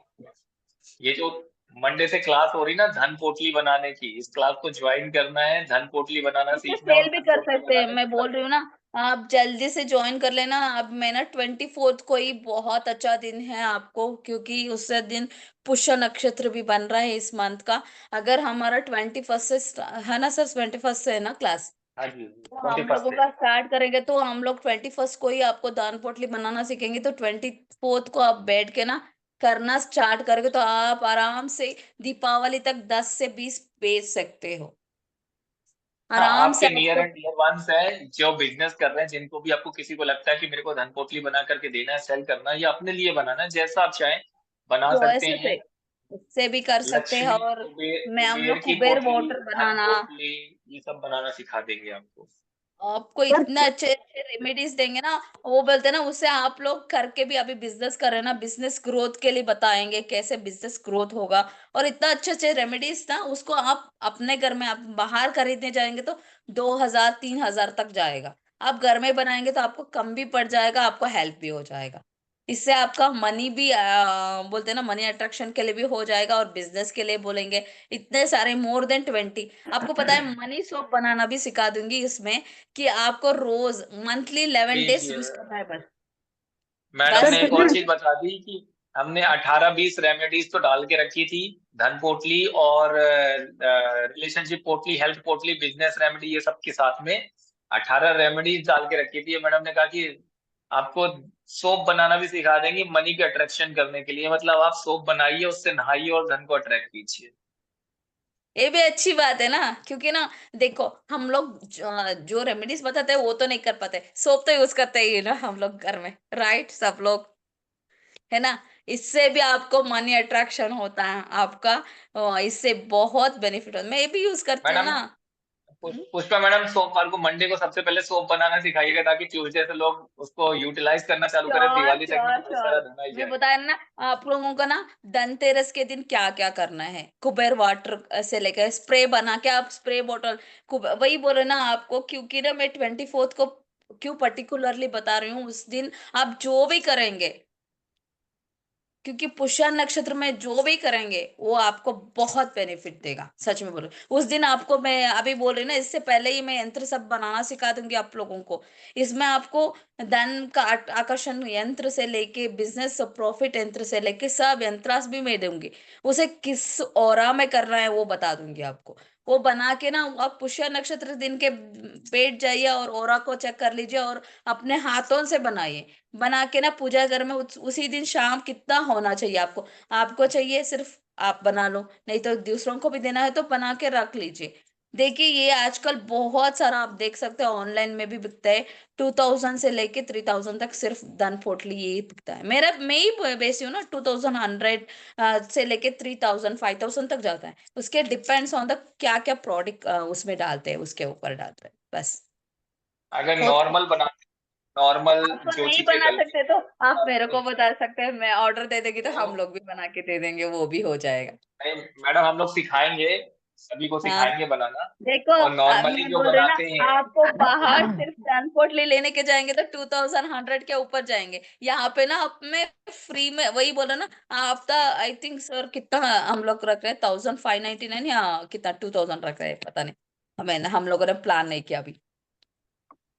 ये जो मंडे से क्लास हो रही ना धन पोटली बनाने की, इस क्लास को ज्वाइन करना है, धन पोटली बनाना इसे सीखना है और सेल भी धन कर पोटली सकते हैं, बनाने मैं बोल रही हूँ ना। आप जल्दी से ज्वाइन कर लेना। अब मैं ना 24th को ही, बहुत अच्छा दिन है आपको, क्योंकि उस दिन पुष्य नक्षत्र भी बन रहा है इस मंथ का। अगर हमारा 21st से है ना सर, 21st से है ना क्लास, हाँ जी, तो ट्वेंटी हम फर्स्ट लोगों से। का स्टार्ट करेंगे, तो हम लोग 21st को ही आपको दान पोटली बनाना सीखेंगे। तो 24th को आप बैठ के ना करना स्टार्ट करेंगे, तो आप आराम से दीपावली तक 10 से 20 बेच सकते हो, हाँ, आराम से आपके नियर आपको। एंड डियर वंस है जो बिजनेस कर रहे हैं, जिनको भी आपको किसी को लगता है कि मेरे को धन पोटली बना करके देना है, सेल करना है, या अपने लिए बनाना है, जैसा आप चाहें बना जो सकते ऐसे हैं। से उससे भी कर सकते हैं। लक्ष्मी, और कुबेर मैं हम कुबेर लोग की कुबेर पोटली, वाटर धन बनाना, पोटली, ये सब बनाना सिखा देंगे आपको। आपको इतने अच्छे अच्छे रेमेडीज देंगे ना। वो बोलते हैं ना, उससे आप लोग करके भी अभी बिजनेस कर रहे हैं ना, बिजनेस ग्रोथ के लिए बताएंगे कैसे बिजनेस ग्रोथ होगा। और इतना अच्छे अच्छे रेमेडीज ना, उसको आप अपने घर में, आप बाहर खरीदने जाएंगे तो 2,000 3,000 तक जाएगा। आप घर में बनाएंगे तो आपको कम भी पड़ जाएगा, आपको हेल्प भी हो जाएगा। इससे आपका मनी भी बोलते हैं ना, मनी अट्रैक्शन के लिए भी हो जाएगा, और बिजनेस के लिए बोलेंगे इतने सारे, मोर देन 20। आपको पता है, मनी सोप बनाना भी सिखा दूंगी इसमें, कि आपको रोज मंथली 11 days लीजिए, यूज करना है बस। मैडम बस ने एक और चीज बता दी कि हमने 18-20 रेमेडीज तो डाल के रखी थी, धन पोटली और रिलेशनशिप पोटली, हेल्थ पोटली, बिजनेस रेमेडी, ये सब के साथ में 18 रेमेडीज डाल के रखी थी। मैडम ने कहा कि आपको सोप बनाना भी सिखा देंगे मनी के अट्रैक्शन करने के लिए, मतलब आप सोप बनाइए, उससे नहाइए और धन को अट्रैक्ट कीजिए। ये भी अच्छी बात है ना, क्योंकि ना देखो, हम लोग जो रेमेडीज बताते हैं वो तो नहीं कर पाते, सोप तो यूज करते ही है ना हम लोग घर में, राइट सब लोग, है ना। इससे भी आपको मनी अट्रैक्शन होता है आपका। इससे बहुत बेनिफिट होता है, मैं ये भी यूज करती हूँ मैडम, ना। हम्म। पुष्पा मैडम, सोमवार को, मंडे को सबसे पहले सोप बनाना सिखाइएगा, ताकि ट्यूसडे से लोग उसको यूटिलाइज करना चालू करें, श्योर दिवाली तक में श्योर तो ढेर सारा श्योर। धन आ ही मैं जाए। बताया ना, आप लोगों का ना धनतेरस के दिन क्या क्या करना है, कुबेर वाटर से लेकर स्प्रे बना के, आप स्प्रे बॉटल, वही बोले ना आपको, क्योंकि ना मैं 24th को क्यों पर्टिकुलरली बता रही हूँ, उस दिन आप जो भी करेंगे, क्योंकि पुष्य नक्षत्र में जो भी करेंगे वो आपको बहुत बेनिफिट देगा, सच में बोल रही हूँ। उस दिन आपको, मैं अभी बोल रही हूँ ना, इससे पहले ही मैं यंत्र सब बनाना सिखा दूंगी आप लोगों को। इसमें आपको धन का आकर्षण यंत्र से लेके, बिजनेस प्रॉफिट यंत्र से लेके, सब यंत्रास भी मैं दूंगी। उसे किस ओरा में करना है वो बता दूंगी आपको। वो बना के ना, आप पुष्य नक्षत्र दिन के बैठ जाइए और ओरा को चेक कर लीजिए, और अपने हाथों से बनाइए। बना के ना पूजा घर में उसी दिन शाम कितना होना चाहिए आपको, आपको चाहिए सिर्फ आप बना लो, नहीं तो दूसरों को भी देना है तो बना के रख लीजिए। देखिए, ये आजकल बहुत सारा आप देख सकते हो, ऑनलाइन में भी बिकता है। 2000 से लेके 3000 तक सिर्फ धन पोटली ये बिकता है। मैं ही बेची हूँ ना, 2100 से लेके 3000 5000 तक जाता है। उसके डिपेंड्स ऑन द क्या क्या प्रोडक्ट उसमें डालते हैं, उसके ऊपर डालते हैं बस। अगर होता है। नॉर्मल बना, नॉर्मल आप तो जो नहीं चीजें बना डलती सकते तो आप हैं, मेरे को तो बता सकते हैं, मैं ऑर्डर दे देगी तो हम तो लोग भी बना के दे देंगे, वो भी हो जाएगा। नहीं मैडम, हम लोग सिखाएंगे, सभी को हाँ, सिखाएंगे बनाना। देखो और नॉर्मली मैं जो बोल रही हूँ ना, बनाते हैं, आपको बाहर सिर्फ ट्रांसपोर्ट लेने के जाएंगे तो 2100 के ऊपर जाएंगे। यहाँ पे ना आप में फ्री में, वही बोला ना, आपका आई थिंक सर कितना हम लोग रख रहे हैं, 1599 या कितना 2000 रख रहे हैं, पता नहीं। हम लोगों ने प्लान नहीं किया अभी।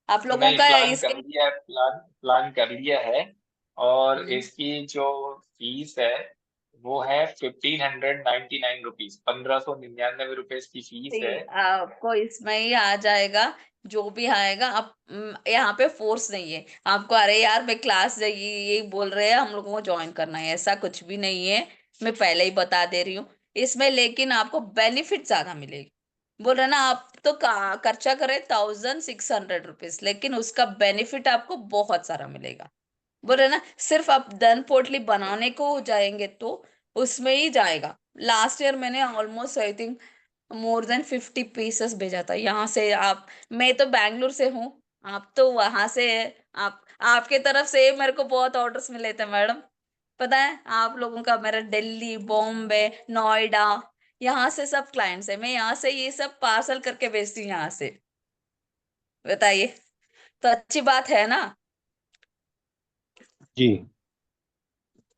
आप लोगों नहीं का प्लान कर इसके। लिया है, प्लान प्लान कर लिया है। और हम्म। इसकी जो फीस है वो है 1599 रुपीज, 1599 रुपए की फीस है। आपको इसमें ही आ जाएगा, जो भी आएगा। आप यहाँ पे फोर्स नहीं है आपको, अरे यार मैं क्लास यही बोल रहे हैं हम लोगों को ज्वाइन करना है, ऐसा कुछ भी नहीं है। मैं पहले ही बता दे रही हूँ इसमें, लेकिन आपको बेनिफिट ज्यादा मिलेगी। बोल रहे ना, आप तो खर्चा करें 1600 रुपीज, लेकिन उसका बेनिफिट आपको बहुत सारा मिलेगा। बोल रहे ना, सिर्फ आप दन पोटली बनाने को जाएंगे तो उसमें ही जाएगा। लास्ट ईयर मैंने almost I think more than 50 pieces भेजा था यहाँ से। आप, मैं तो बैंगलोर से हूँ, आप तो वहां से है। आप, आपके तरफ से मेरे को बहुत ऑर्डर्स मिले थे मैडम, पता है आप लोगों का। मेरा दिल्ली, बॉम्बे, नोएडा, यहाँ से सब क्लाइंट्स है। मैं यहाँ से ये सब पार्सल करके भेजती हूँ यहाँ से। बताइए, तो अच्छी बात है ना। जी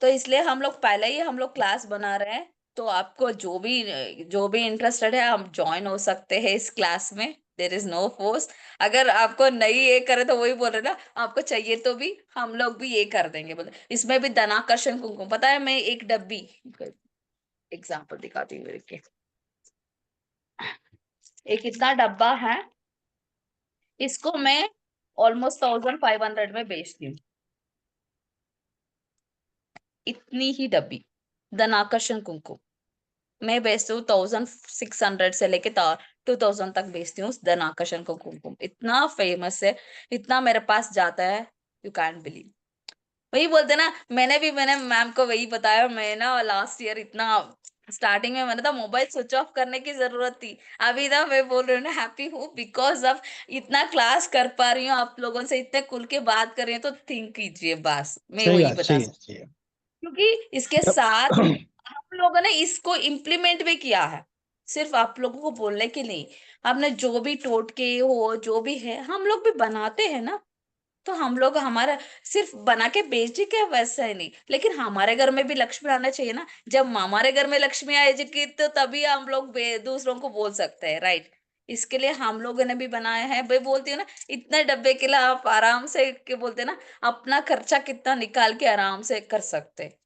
तो इसलिए हम लोग पहले ही हम लोग क्लास बना रहे हैं। तो आपको जो भी इंटरेस्टेड है, आप ज्वाइन हो सकते हैं इस क्लास में। There is no force. अगर आपको नहीं ये करे तो वही बोल रहे ना, आपको चाहिए तो भी हम लोग भी ये कर देंगे बोले। इसमें भी धनाकर्षण कुमकुम, पता है मैं एक डब्बी एग्जाम्पल दिखाती हूँ मेरे के। एक इतना डब्बा है, इसको मैं ऑलमोस्ट 1500 में बेचती हूँ। इतनी ही डब्बी धनाकर्षण कुमकुम मैं बेचती हूँ 1600 से लेके 2000 तक बेचती हूँ। धन आकर्षण को कुमकुम इतना फेमस है, इतना मेरे पास जाता है, यू कैंट बिलीव। वही बोलते ना, मैंने मैम को वही बताया। मैं ना लास्ट ईयर इतना स्टार्टिंग में मैंने तो मोबाइल स्विच ऑफ करने की जरूरत थी। अभी ना मैं बोल रही हूँ ना, हैप्पी हूँ बिकॉज ऑफ इतना क्लास कर पा रही हूँ, आप लोगों से इतने खुल के बात कर रही हूँ। तो थिंक कीजिए, बस मैं सही वही बात, बता सही है, सकती सही है। हूँ। क्योंकि इसके साथ हम लोगों ने इसको इम्प्लीमेंट भी किया है, सिर्फ आप लोगों को बोलने के नहीं। हमने जो भी टोटके हो, जो भी है, हम लोग भी बनाते हैं ना। तो हम लोग हमारा सिर्फ बना के बेच के वैसा ही नहीं, लेकिन हमारे घर में भी लक्ष्मी आना चाहिए ना। जब हमारे घर में लक्ष्मी आएगी तो तभी हम लोग दूसरों को बोल सकते हैं, राइट। इसके लिए हम लोगों ने भी बनाया है। भाई बोलती हूँ ना, इतने डब्बे के लिए आप आराम से के बोलते हैं ना, अपना खर्चा कितना निकाल के आराम से कर सकते हैं।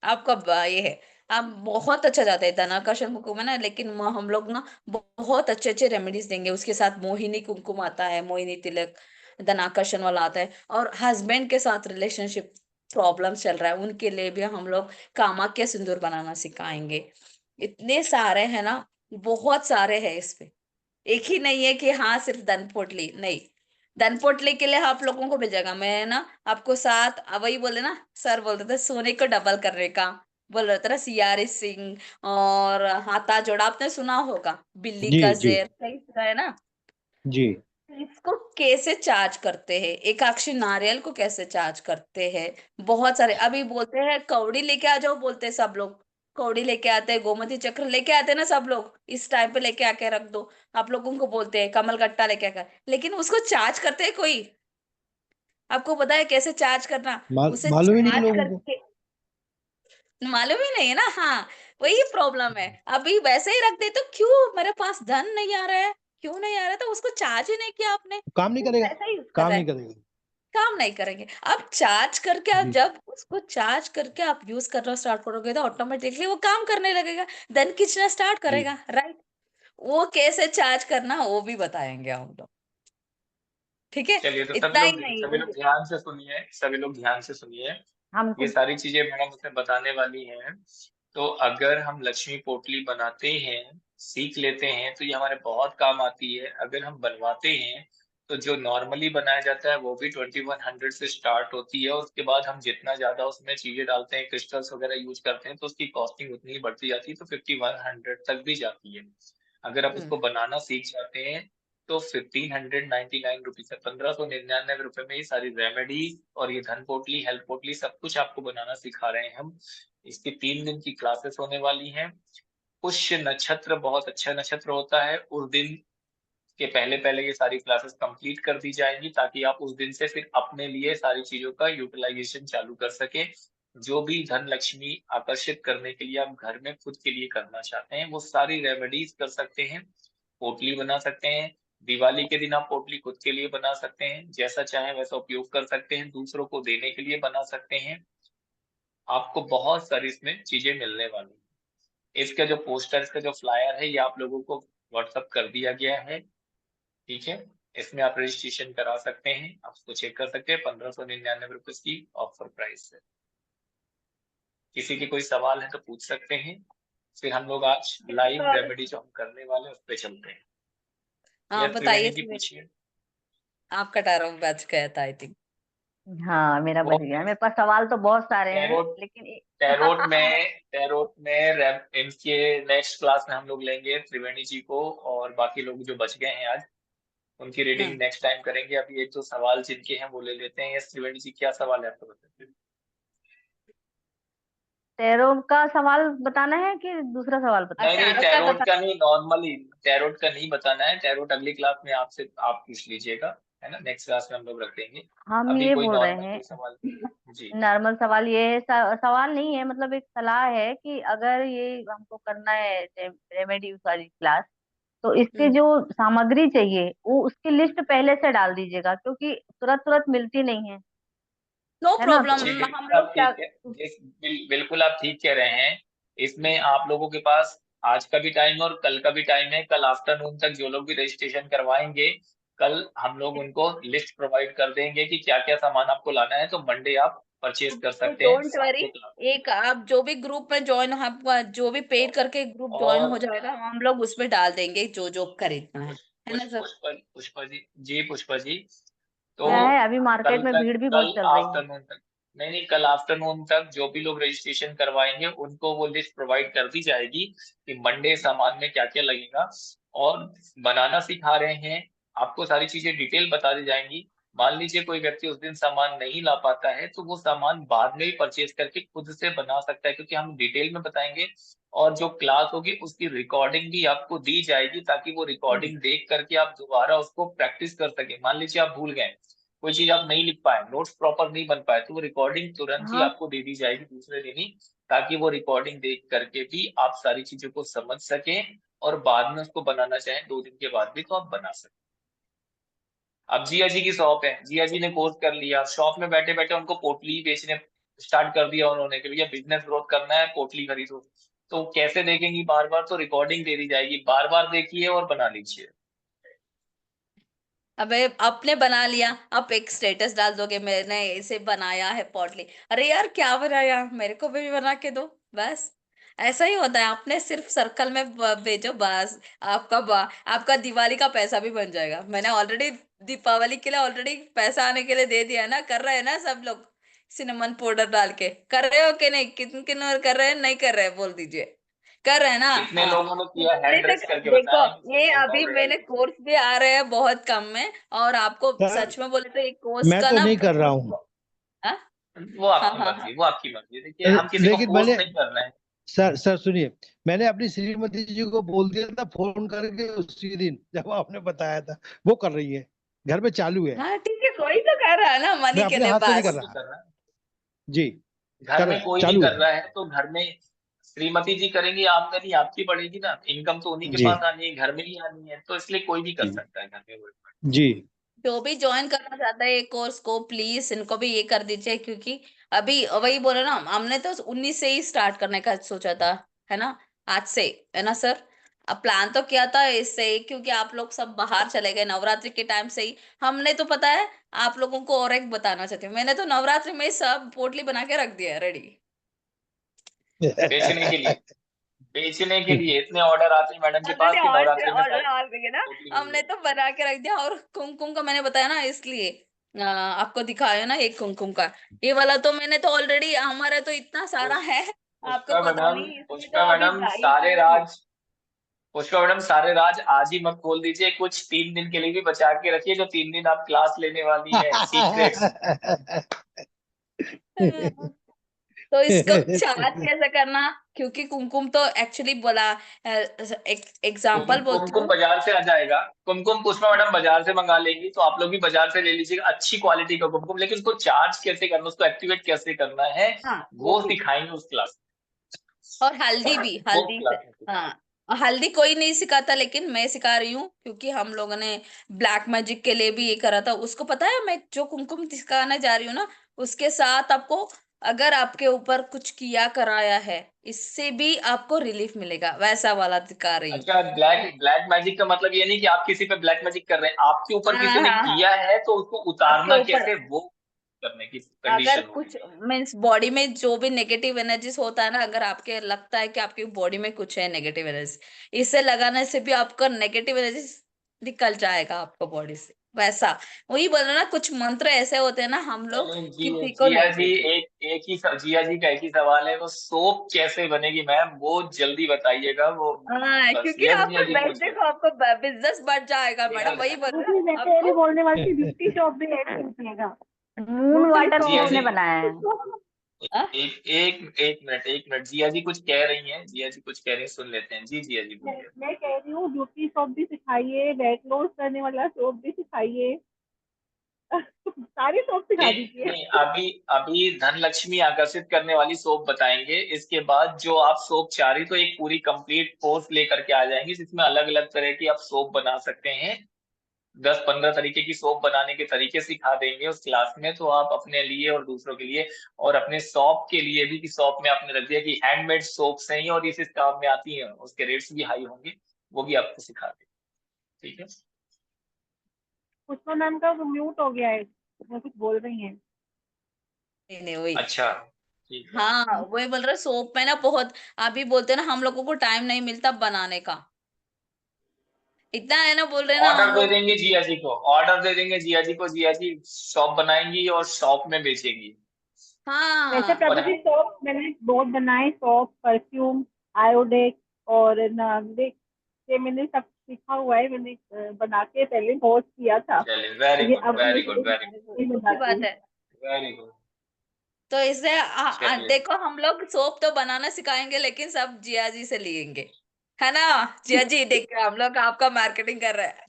आपका ये है, आप बहुत अच्छा जाते हैं धनाकर्षण कुमकुम है ना। लेकिन हम लोग ना बहुत अच्छे अच्छे रेमेडीज देंगे। उसके साथ मोहिनी कुमकुम आता है, मोहिनी तिलक धनाकर्षण वाला आता है। और हस्बैंड के साथ रिलेशनशिप प्रॉब्लम चल रहा है, उनके लिए भी हम लोग कामाख्या सिंदूर बनाना सिखाएंगे। इतने सारे हैं ना, बहुत सारे हैं इसपे। एक ही नहीं है कि हाँ सिर्फ धन पोटली नहीं। धन पोटली के लिए आप लोगों को मिल जाएगा। मैं ना आपको साथ वही बोले ना, सर बोलते थे सोने को डबल करने का। बोल रहे थे ना सियारी सिंह और हाथा जोड़ा, आपने सुना होगा, बिल्ली जी का जी जेर सही सुना है ना। जी इसको कैसे चार्ज करते हैं, एकाक्षी नारियल को कैसे चार्ज करते हैं। बहुत सारे अभी बोलते हैं कौड़ी लेके आ जाओ, बोलते हैं सब लोग। कौड़ी लेके आते हैं, गोमती चक्र लेके आते हैं ना सब लोग, इस टाइम पे लेके आके रख दो। आप लोगों को बोलते हैं कमल गट्टा लेके आकर, लेकिन उसको चार्ज करते हैं कोई? आपको पता है कैसे चार्ज करना? उसे मालूम ही नहीं चार्ज लोगों को। करके मालूम ही नहीं है ना। हाँ, वही प्रॉब्लम है। अभी वैसे ही रख दे तो क्यों, मेरे पास धन नहीं आ रहा है, क्यों नहीं आ रहा? तो उसको चार्ज ही नहीं किया आपने, काम नहीं वो करेगा, वैसा ही यूज कर काम रहा नहीं है। करेगा। काम नहीं करेंगे। अब चार्ज करके आप जी जब उसको चार्ज करके आप यूज करना स्टार्ट करोगे तो ऑटोमेटिकली वो काम करने लगेगा, देन खींचना स्टार्ट जी करेगा, राइट। वो कैसे चार्ज करना वो भी बताएंगे हम लोग, ठीक है। चलिए, तो इतना ही नहीं, सभी लोग ध्यान से सुनिए, सभी लोग ध्यान से सुनिए। हमको ये सारी चीजें मैडम उसमें बताने वाली हैं। तो अगर हम लक्ष्मी पोटली बनाते हैं, सीख लेते हैं, तो ये हमारे बहुत काम आती है। अगर हम बनवाते हैं तो जो नॉर्मली बनाया जाता है वो भी 2100 से स्टार्ट होती है, और उसके बाद हम जितना ज्यादा उसमें चीजें डालते हैं, क्रिस्टल्स वगैरह यूज करते हैं, तो उसकी कॉस्टिंग उतनी ही बढ़ती जाती है, तो 5100 तक भी जाती है। अगर आप हम्म, उसको बनाना सीख जाते हैं तो 1599 रुपीज है, 1599 रुपए में ये सारी रेमेडी और ये धन पोटली, हेल्थ पोटली, सब कुछ आपको बनाना सिखा रहे हैं हम। इसकी 3 दिन की क्लासेस होने वाली हैं। पुष्य नक्षत्र बहुत अच्छा नक्षत्र होता है, उस दिन के पहले पहले ये सारी क्लासेस कंप्लीट कर दी जाएंगी, ताकि आप उस दिन से फिर अपने लिए सारी चीजों का यूटिलाइजेशन चालू कर सके। जो भी धन लक्ष्मी आकर्षित करने के लिए आप घर में खुद के लिए करना चाहते हैं, वो सारी रेमेडीज कर सकते हैं। पोटली बना सकते हैं, दिवाली के दिन आप पोटली खुद के लिए बना सकते हैं, जैसा चाहे वैसा उपयोग कर सकते हैं, दूसरों को देने के लिए बना सकते हैं। आपको बहुत सारी इसमें चीजें मिलने वाली हैं। इसका जो पोस्टर, इसका जो फ्लायर है, ये आप लोगों को व्हाट्सअप कर दिया गया है, ठीक है। इसमें आप रजिस्ट्रेशन करा सकते हैं, आप उसको चेक कर सकते हैं। 1599 रुपए की ऑफर प्राइस है। किसी के कोई सवाल है तो पूछ सकते हैं, फिर हम लोग आज लाइव रेमेडी जो हम करने वाले हैं उस पर चलते हैं। हाँ यस बताइए त्रिवेणी जी, सुमेश। पूछिए। आपका टाइम बच गया था आई थिंक। हाँ मेरा वो बच गया, मेरे पास सवाल तो बहुत सारे हैं टैरोट लेकिन टैरोट में इनके नेक्स्ट क्लास में हम लोग लेंगे त्रिवेणी जी को, और बाकी लोग जो बच गए हैं आज उनकी रीडिंग नेक्स्ट टाइम करेंगे। अभी एक दो सवाल जिनके हैं वो ले लेते हैं। यस त्रिवेणी जी, क्या सवाल है आपका, बताइए। टैरो का सवाल बताना है कि दूसरा सवाल बताना नहीं है? नहीं, टैरो का टैरोट बता। का नहीं, नॉर्मली टैरोट का नहीं बताना है। टैरोट अगली क्लास में आपसे आप पूछ लीजिएगा, है ना, नेक्स्ट क्लास में हम लोग रख देंगे। हम अभी ये कोई बोल रहे नॉर्मल हैं, कोई सवाल। जी नॉर्मल सवाल ये है, सवाल नहीं है, मतलब एक सलाह है कि अगर ये हमको करना है रेमेडी वाली क्लास, तो इसके जो सामग्री चाहिए वो उसकी लिस्ट पहले से डाल दीजिएगा, क्योंकि तुरंत तुरंत मिलती नहीं नो है ना। प्रॉब्लम, जी, हम बिल्कुल लोग आप क्या। ठीक है। बिल्कुल आप ठीक कह रहे हैं। इसमें आप लोगों के पास आज का भी टाइम है और कल का भी टाइम है। कल आफ्टरनून तक जो लोग भी रजिस्ट्रेशन करवाएंगे, कल हम लोग उनको लिस्ट प्रोवाइड कर देंगे कि क्या क्या सामान आपको लाना है, तो मंडे आप परचेज कर तो सकते हैं डोंट वरी, सारे क्लास। एक आप जो भी ग्रुप में ज्वाइन, आपका जो भी पेड करके ग्रुप ज्वाइन और हो जाएगा, हम लोग उसमें डाल देंगे जो जो खरीदना है ना सर। पुष्पा जी, जी पुष्पा जी, तो क्या है, अभी कल मार्केट में तक, भीड़ भी बहुत कल चल रही है। आफ्टरनून तक, नहीं नहीं, कल आफ्टरनून तक जो भी लोग रजिस्ट्रेशन करवाएंगे उनको वो लिस्ट प्रोवाइड कर दी जाएगी कि मंडे सामान में क्या क्या लगेगा। और बनाना सिखा रहे हैं, आपको सारी चीजें डिटेल बता दी जाएंगी। मान लीजिए कोई व्यक्ति उस दिन सामान नहीं ला पाता है तो वो सामान बाद में भी परचेज करके खुद से बना सकता है, क्योंकि हम डिटेल में बताएंगे। और जो क्लास होगी उसकी रिकॉर्डिंग भी आपको दी जाएगी, ताकि वो रिकॉर्डिंग देख करके आप दोबारा उसको प्रैक्टिस कर सके। मान लीजिए आप भूल गए, कोई चीज आप नहीं लिख पाए, नोट्स प्रॉपर नहीं बन पाए, तो वो रिकॉर्डिंग तुरंत ही हाँ आपको दे दी जाएगी दूसरे दिन ही, ताकि वो रिकॉर्डिंग देख करके भी आप सारी चीजों को समझ सके, और बाद में उसको बनाना चाहें 2 दिन के बाद भी तो आप बना सकें। अब जिया जी की शॉप है, जिया जी ने कोर्स कर लिया, शॉप में बैठे बैठे उनको पोटली बेचने स्टार्ट कर दिया उन्होंने कि भैया बिजनेस ग्रोथ करना है, पोटली खरीदो। तो कैसे देखेंगी बार बार, तो रिकॉर्डिंग दे दी जाएगी, बार बार देखिए और बना लीजिए। अबे आपने बना लिया, आप एक स्टेटस डाल दोगे मैंने इसे बनाया है पॉटली, अरे यार क्या बनाया, मेरे को भी बना के दो, बस ऐसा ही होता है। आपने सिर्फ सर्कल में भेजो बस, आपका दिवाली का पैसा भी बन जाएगा। मैंने ऑलरेडी दीपावली के लिए ऑलरेडी पैसा आने के लिए दे दिया है ना, कर रहे हैं ना सब लोग सिनेमन पाउडर डाल के, कर रहे हो कि नहीं, किन किन कर रहे हैं, नहीं कर रहे हैं बोल दीजिए, कर रहे हैं ना। कितने हाँ, लोगों ने किया, दिवाली हैंड रेस तक करके देखो, बताएं कि ये सिनेमन अभी पाउडर डाल मैंने के। कोर्स भी आ रहे हैं बहुत कम में, और आपको सर सच में बोले तो एक कोर्स मैं का तो ना नहीं कर रहा बहुत। हूँ, हाँ वो हाँ आपकी हाँ हाँ। मर्जी, वो आपकी मर्जी। देखिए हम किसी को लेकिन फोर्स मैंने, नहीं कर रहे हैं। सर सुनिए, मैंने अपनी श्रीमती जी को बोल दिया था फोन करके उसी दिन जब आपने बताया था, वो कर रही है, घर में चालू है, हाँ ठीक है, कोई तो कर रहा है ना मैं मनी के अपने लिए हाथ से नहीं कर बस। कोई नहीं रहा। कर रहा है, जी, घर कर में रहा है, कोई नहीं चालू कर है। रहा है, तो घर में श्रीमती जी करेंगी, आमदनी आपकी बढ़ेगी ना, इनकम तो उन्हीं के जी पास आनी है, घर में ही आनी है, तो इसलिए कोई भी कर जी सकता है घर में वो। जी जो भी ज्वाइन करना चाहता है ये कोर्स को, प्लीज इनको भी ये कर दीजिए, क्योंकि अभी वही बोले ना, हमने तो 19 से ही स्टार्ट करने का सोचा था, है ना, आज से, है ना सर। अब प्लान तो किया था इससे ही, क्योंकि आप लोग सब बाहर चले गए नवरात्रि के टाइम से ही। हमने तो पता है आप लोगों को और एक बताना चाहती हूँ, मैंने तो नवरात्रि में ही सब पोटली बना के रख दिया है रेडी। बेचने के लिए, बेचने के लिए इतने ऑर्डर आते हैं मैडम के पास ऑलरेडी कि और नवरात्रि में ऑर्डर सारी आ गए ना, टोटली मिल हमने जाए। तो बना के रख दिया। और कुमकुम का मैंने बताया ना, इसलिए आपको दिखाया ना एक कुमकुम का, ये वाला तो मैंने तो ऑलरेडी, हमारा तो इतना सारा पुष- है, आपको पुष्पा पता मैडम, नहीं, इसमें तो पुष्पा अभी मैडम सारे राज, पुष्पा मैडम सारे राज आज ही मत खोल दीजिए, कुछ 3 दिन के लिए भी बचा के रखिए, जो 3 दिन आप क्लास लेने वाली है, सीक्रेट्स। तो इसको चार्ज कैसे करना, क्योंकि कुमकुम तो एक्चुअली बोला, एग्जाम्पल बोलती कुमकुम हूँ। बाजार से आ जाएगा, कुमकुम पुष्पा मैडम बाजार से मंगा लेंगी, तो आप लोग भी बाजार से ले लीजिएगा अच्छी क्वालिटी का कुमकुम, लेकिन उसको चार्ज कैसे करना, उसको एक्टिवेट कैसे करना है, हाँ वो वो भी, सिखाएंगे उस क्लास और हल्दी भी, वो हल्दी से। क्लास में हाँ, और हल्दी कोई नहीं सिखाता, लेकिन मैं सिखा रही हूँ, क्योंकि हम लोगों ने ब्लैक मैजिक के लिए भी ये करा था। उसको पता है मैं जो कुमकुम सिखाने जा रही हूँ ना, उसके साथ आपको, अगर आपके ऊपर कुछ किया कराया है, इससे भी आपको रिलीफ मिलेगा, वैसा वाला दिखा रही हूँ। अच्छा, ब्लैक ब्लैक मैजिक का मतलब ये नहीं कि आप किसी पे ब्लैक मैजिक कर रहे हैं, आपके ऊपर हाँ किसी ने हाँ हाँ, किया है तो उसको आपके उतारना ऊपर कैसे, वो करने की अगर कंडीशन होगी। कुछ मीन्स बॉडी में जो भी नेगेटिव एनर्जीज होता है ना, अगर आपके लगता है कि आपकी बॉडी में कुछ है नेगेटिव एनर्जी, इसे लगाने से भी आपका नेगेटिव एनर्जी निकल जाएगा आपको बॉडी से। वैसा वही बोल रहे ना, कुछ मंत्र ऐसे होते हैं ना, हम लोग चलिए किसी को जिया नहीं जी, देते। जिया जी का एक ही सवाल है, वो सोप कैसे बनेगी मैम, वो जल्दी बताइएगा वो। हाँ, बस क्योंकि यस जिया आपको जी पूछ रहे देखो आपको बिजनेस बढ़ जाएगा हैं। मैडम, वही बोल रहे मुझे हैं वैसे ये भी आपको। बोलने वाली थी, ब्यूटी शॉप भी ऐड कीजिएगा। मून वाटर जिया किसने जी बनाया है? हाँ? एक मिनट, जिया जी कुछ कह रही हैं, जिया जी कुछ कह रही हैं, सुन लेते हैं। जी जिया जी बोलिए। मैं कह रही हूँ ब्यूटी शॉप भी सिखाइए, वेट लॉस करने वाला शॉप भी सिखाइए। सारी शॉप सिखा नहीं दीजिए। नहीं, अभी अभी धन लक्ष्मी आकर्षित करने वाली सोप बताएंगे। इसके बाद जो आप सोप चाह रही, तो एक पूरी कंप्लीट कोर्स लेकर के आ जाएंगे, जिसमें अलग अलग तरह की आप सोप बना सकते हैं। 10-15 तरीके की सोप बनाने के तरीके सिखा देंगे उस क्लास में, तो आप अपने लिए और दूसरों के लिए और अपने शॉप के लिए भी, कि शॉप में आपने रख दिया कि हैंडमेड सोप्स हैं और इस काम में आती हैं, उसके रेट्स भी हाई होंगे, वो भी आपको सिखा देंगे। ठीक है। पुष्पा मैम का म्यूट हो गया है, वो कुछ बोल रही हैं। नहीं नहीं, वही। अच्छा ठीक है। हाँ, वही बोल रहे सोप में ना बहुत, अभी बोलते हैं ना हम लोगों को टाइम नहीं मिलता बनाने का, इतना है ना, बोल रहे हैं ना ऑर्डर हम दे लोग। देंगे जिया जी को, ऑर्डर दे देंगे जिया जी को, जिया जी शॉप बनाएंगी और शॉप में बेचेंगी। वैसे हाँ, और प्रभु जी सोप मैंने बहुत बनाए, सोप, परफ्यूम, आयोडेक्स और नार्डिक, ये मैंने सब सीखा हुआ है। मैंने बना के पहले पोस्ट किया था। चलिए, वेरी ये गुड अब वेरी गुड वेरी ये अच्छी बताती बात हूँ। है। Very good. तो इससे चलिए देखो हम लोग सोप तो बनाना सिखाएंगे, लेकिन सब जिया जी से लेंगे, है ना? जिया जी देखो हम लोग आपका मार्केटिंग कर रहे हैं,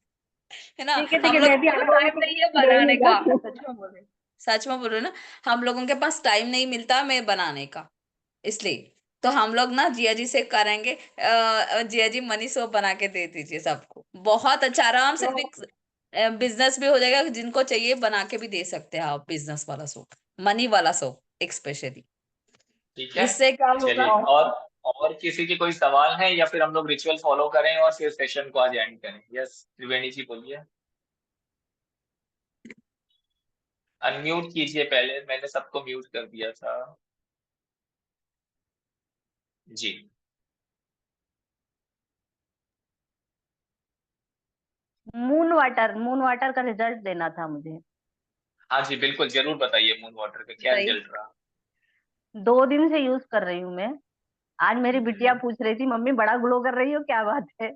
है ना? ठीक हम है, लोग मैं भी को आप लोगों टाइम को नहीं है बनाने बोलूंगा। का, सच में बोल रहे, सच में बोल रहे ना, हम लोगों के पास टाइम नहीं मिलता मैं बनाने का, इसलिए तो हम लोग ना जिया जी से करेंगे। जिया जी मनी सोप बना के दे दीजिए सबको, बहुत अच्छा, आराम से बिजनेस भी हो जाएगा, जिनको चाहिए बना के भी दे सकते हैं आप, बिजनेस वाला सोप, मनी वाला सोप एक्सपेशली। ठीक है। इससे क्या होगा? चलिए और किसी के कोई सवाल है, या फिर हम लोग रिचुअल फॉलो करें और फिर सेशन को आज एंड करें? यस त्रिवेणी जी बोलिए। अनम्यूट कीजिए, पहले मैंने सबको म्यूट कर दिया था। जी मून वाटर का रिजल्ट देना था मुझे। हाँ जी बिल्कुल, जरूर बताइए मून वाटर का क्या बताइए। रिजल्ट रहा। 2 दिन से यूज कर रही हूँ मैं। आज मेरी बिटिया वेरी पूछ रही थी, मम्मी बड़ा ग्लो कर रही हो, क्या बात है?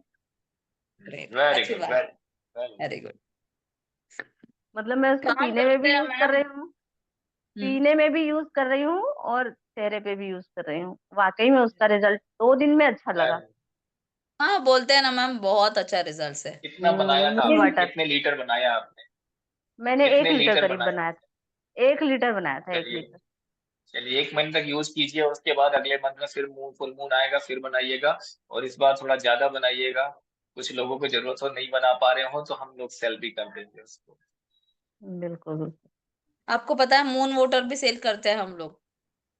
ग्रेट, अच्छी गुड बात है। Very very good. मतलब मैं उसको काम पीने में करते भी हैं यूज कर मैम। रही हूँ, पीने में भी यूज कर रही हूँ और चेहरे पे भी यूज कर रही हूँ। वाकई में उसका रिजल्ट 2 दिन में अच्छा लगा। हाँ, बोलते हैं ना मैम, बहुत अच्छा रिजल्ट है। कितना बनाया था मून आपने, वाटर कितने लीटर बनाया आपने? मैंने कितने 1 लीटर लीटर करीब बनाया? बनाया था। 1 लीटर बनाया था, 1 लीटर। चलिए चलिए, 1 महीने तक यूज कीजिए, उसके बाद अगले मंथ में फिर फुल मून आएगा, फिर बनाइएगा, और इस बार थोड़ा ज्यादा बनाइएगा। कुछ लोगों को जरूरत हो, नहीं बना पा रहे हो, तो हम लोग सेल भी कर देंगे उसको। बिल्कुल बिल्कुल। आपको पता है मून वाटर भी सेल करते हैं हम लोग,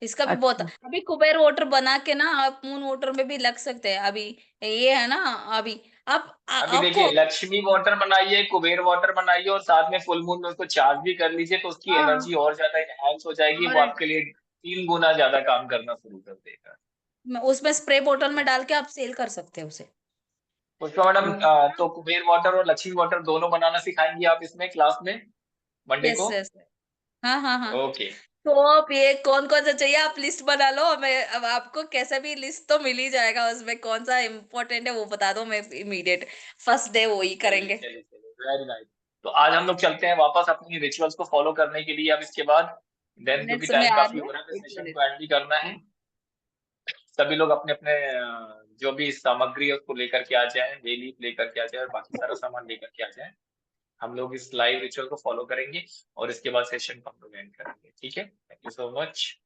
इसका भी बहुत, अच्छा। अभी कुबेर वाटर बना के ना आप मून वाटर में भी लग सकते हैं अभी, ये है ना, अभी आप अभी आपको। देखिए, लक्ष्मी वाटर बनाइए, कुबेर वाटर बनाइए, और साथ में फुल मून में उसको चार्ज भी कर लीजिए, तो उसकी हाँ, एनर्जी और ज्यादा एनहांस हो जाएगी, वो और आपके लिए 3 गुना ज्यादा काम करना शुरू कर देगा। उसमें स्प्रे बोतल में डाल के आप सेल कर सकते हैं उसे। पुष्पा मैडम, तो कुबेर वाटर और लक्ष्मी वाटर दोनों बनाना सिखाएंगी आप इसमें क्लास में, मंडे यस को? यस। हाँ हाँ हाँ। ओके। तो आप ये कौन कौन सा चाहिए आप लिस्ट बना लो, मैं अब आपको कैसे भी लिस्ट तो मिल ही जाएगा, उसमें कौन सा इम्पोर्टेंट है वो बता दो, मैं इमीडिएट फर्स्ट डे वो ही चलिए करेंगे। चलिए चलिए, वेरी नाइस। तो आज हम लोग चलते हैं वापस अपनी रिचुअल्स को फॉलो करने के लिए अब इसके बाद। देन क्योंकि मिनट्स में टाइम आ काफी रही है, हो रहा है, तो एक सेशन मिनट। को एंड भी करना है। सभी लोग अपने अपने जो भी सामग्री है उसको लेकर के आ जाएं, डेली लेकर के आ जाए, और बाकी सारा सामान लेकर के आ जाएं। हम लोग इस लाइव रिचुअल को फॉलो करेंगे और इसके बाद सेशन को हम लोग एंड करेंगे। ठीक है, थैंक यू सो मच।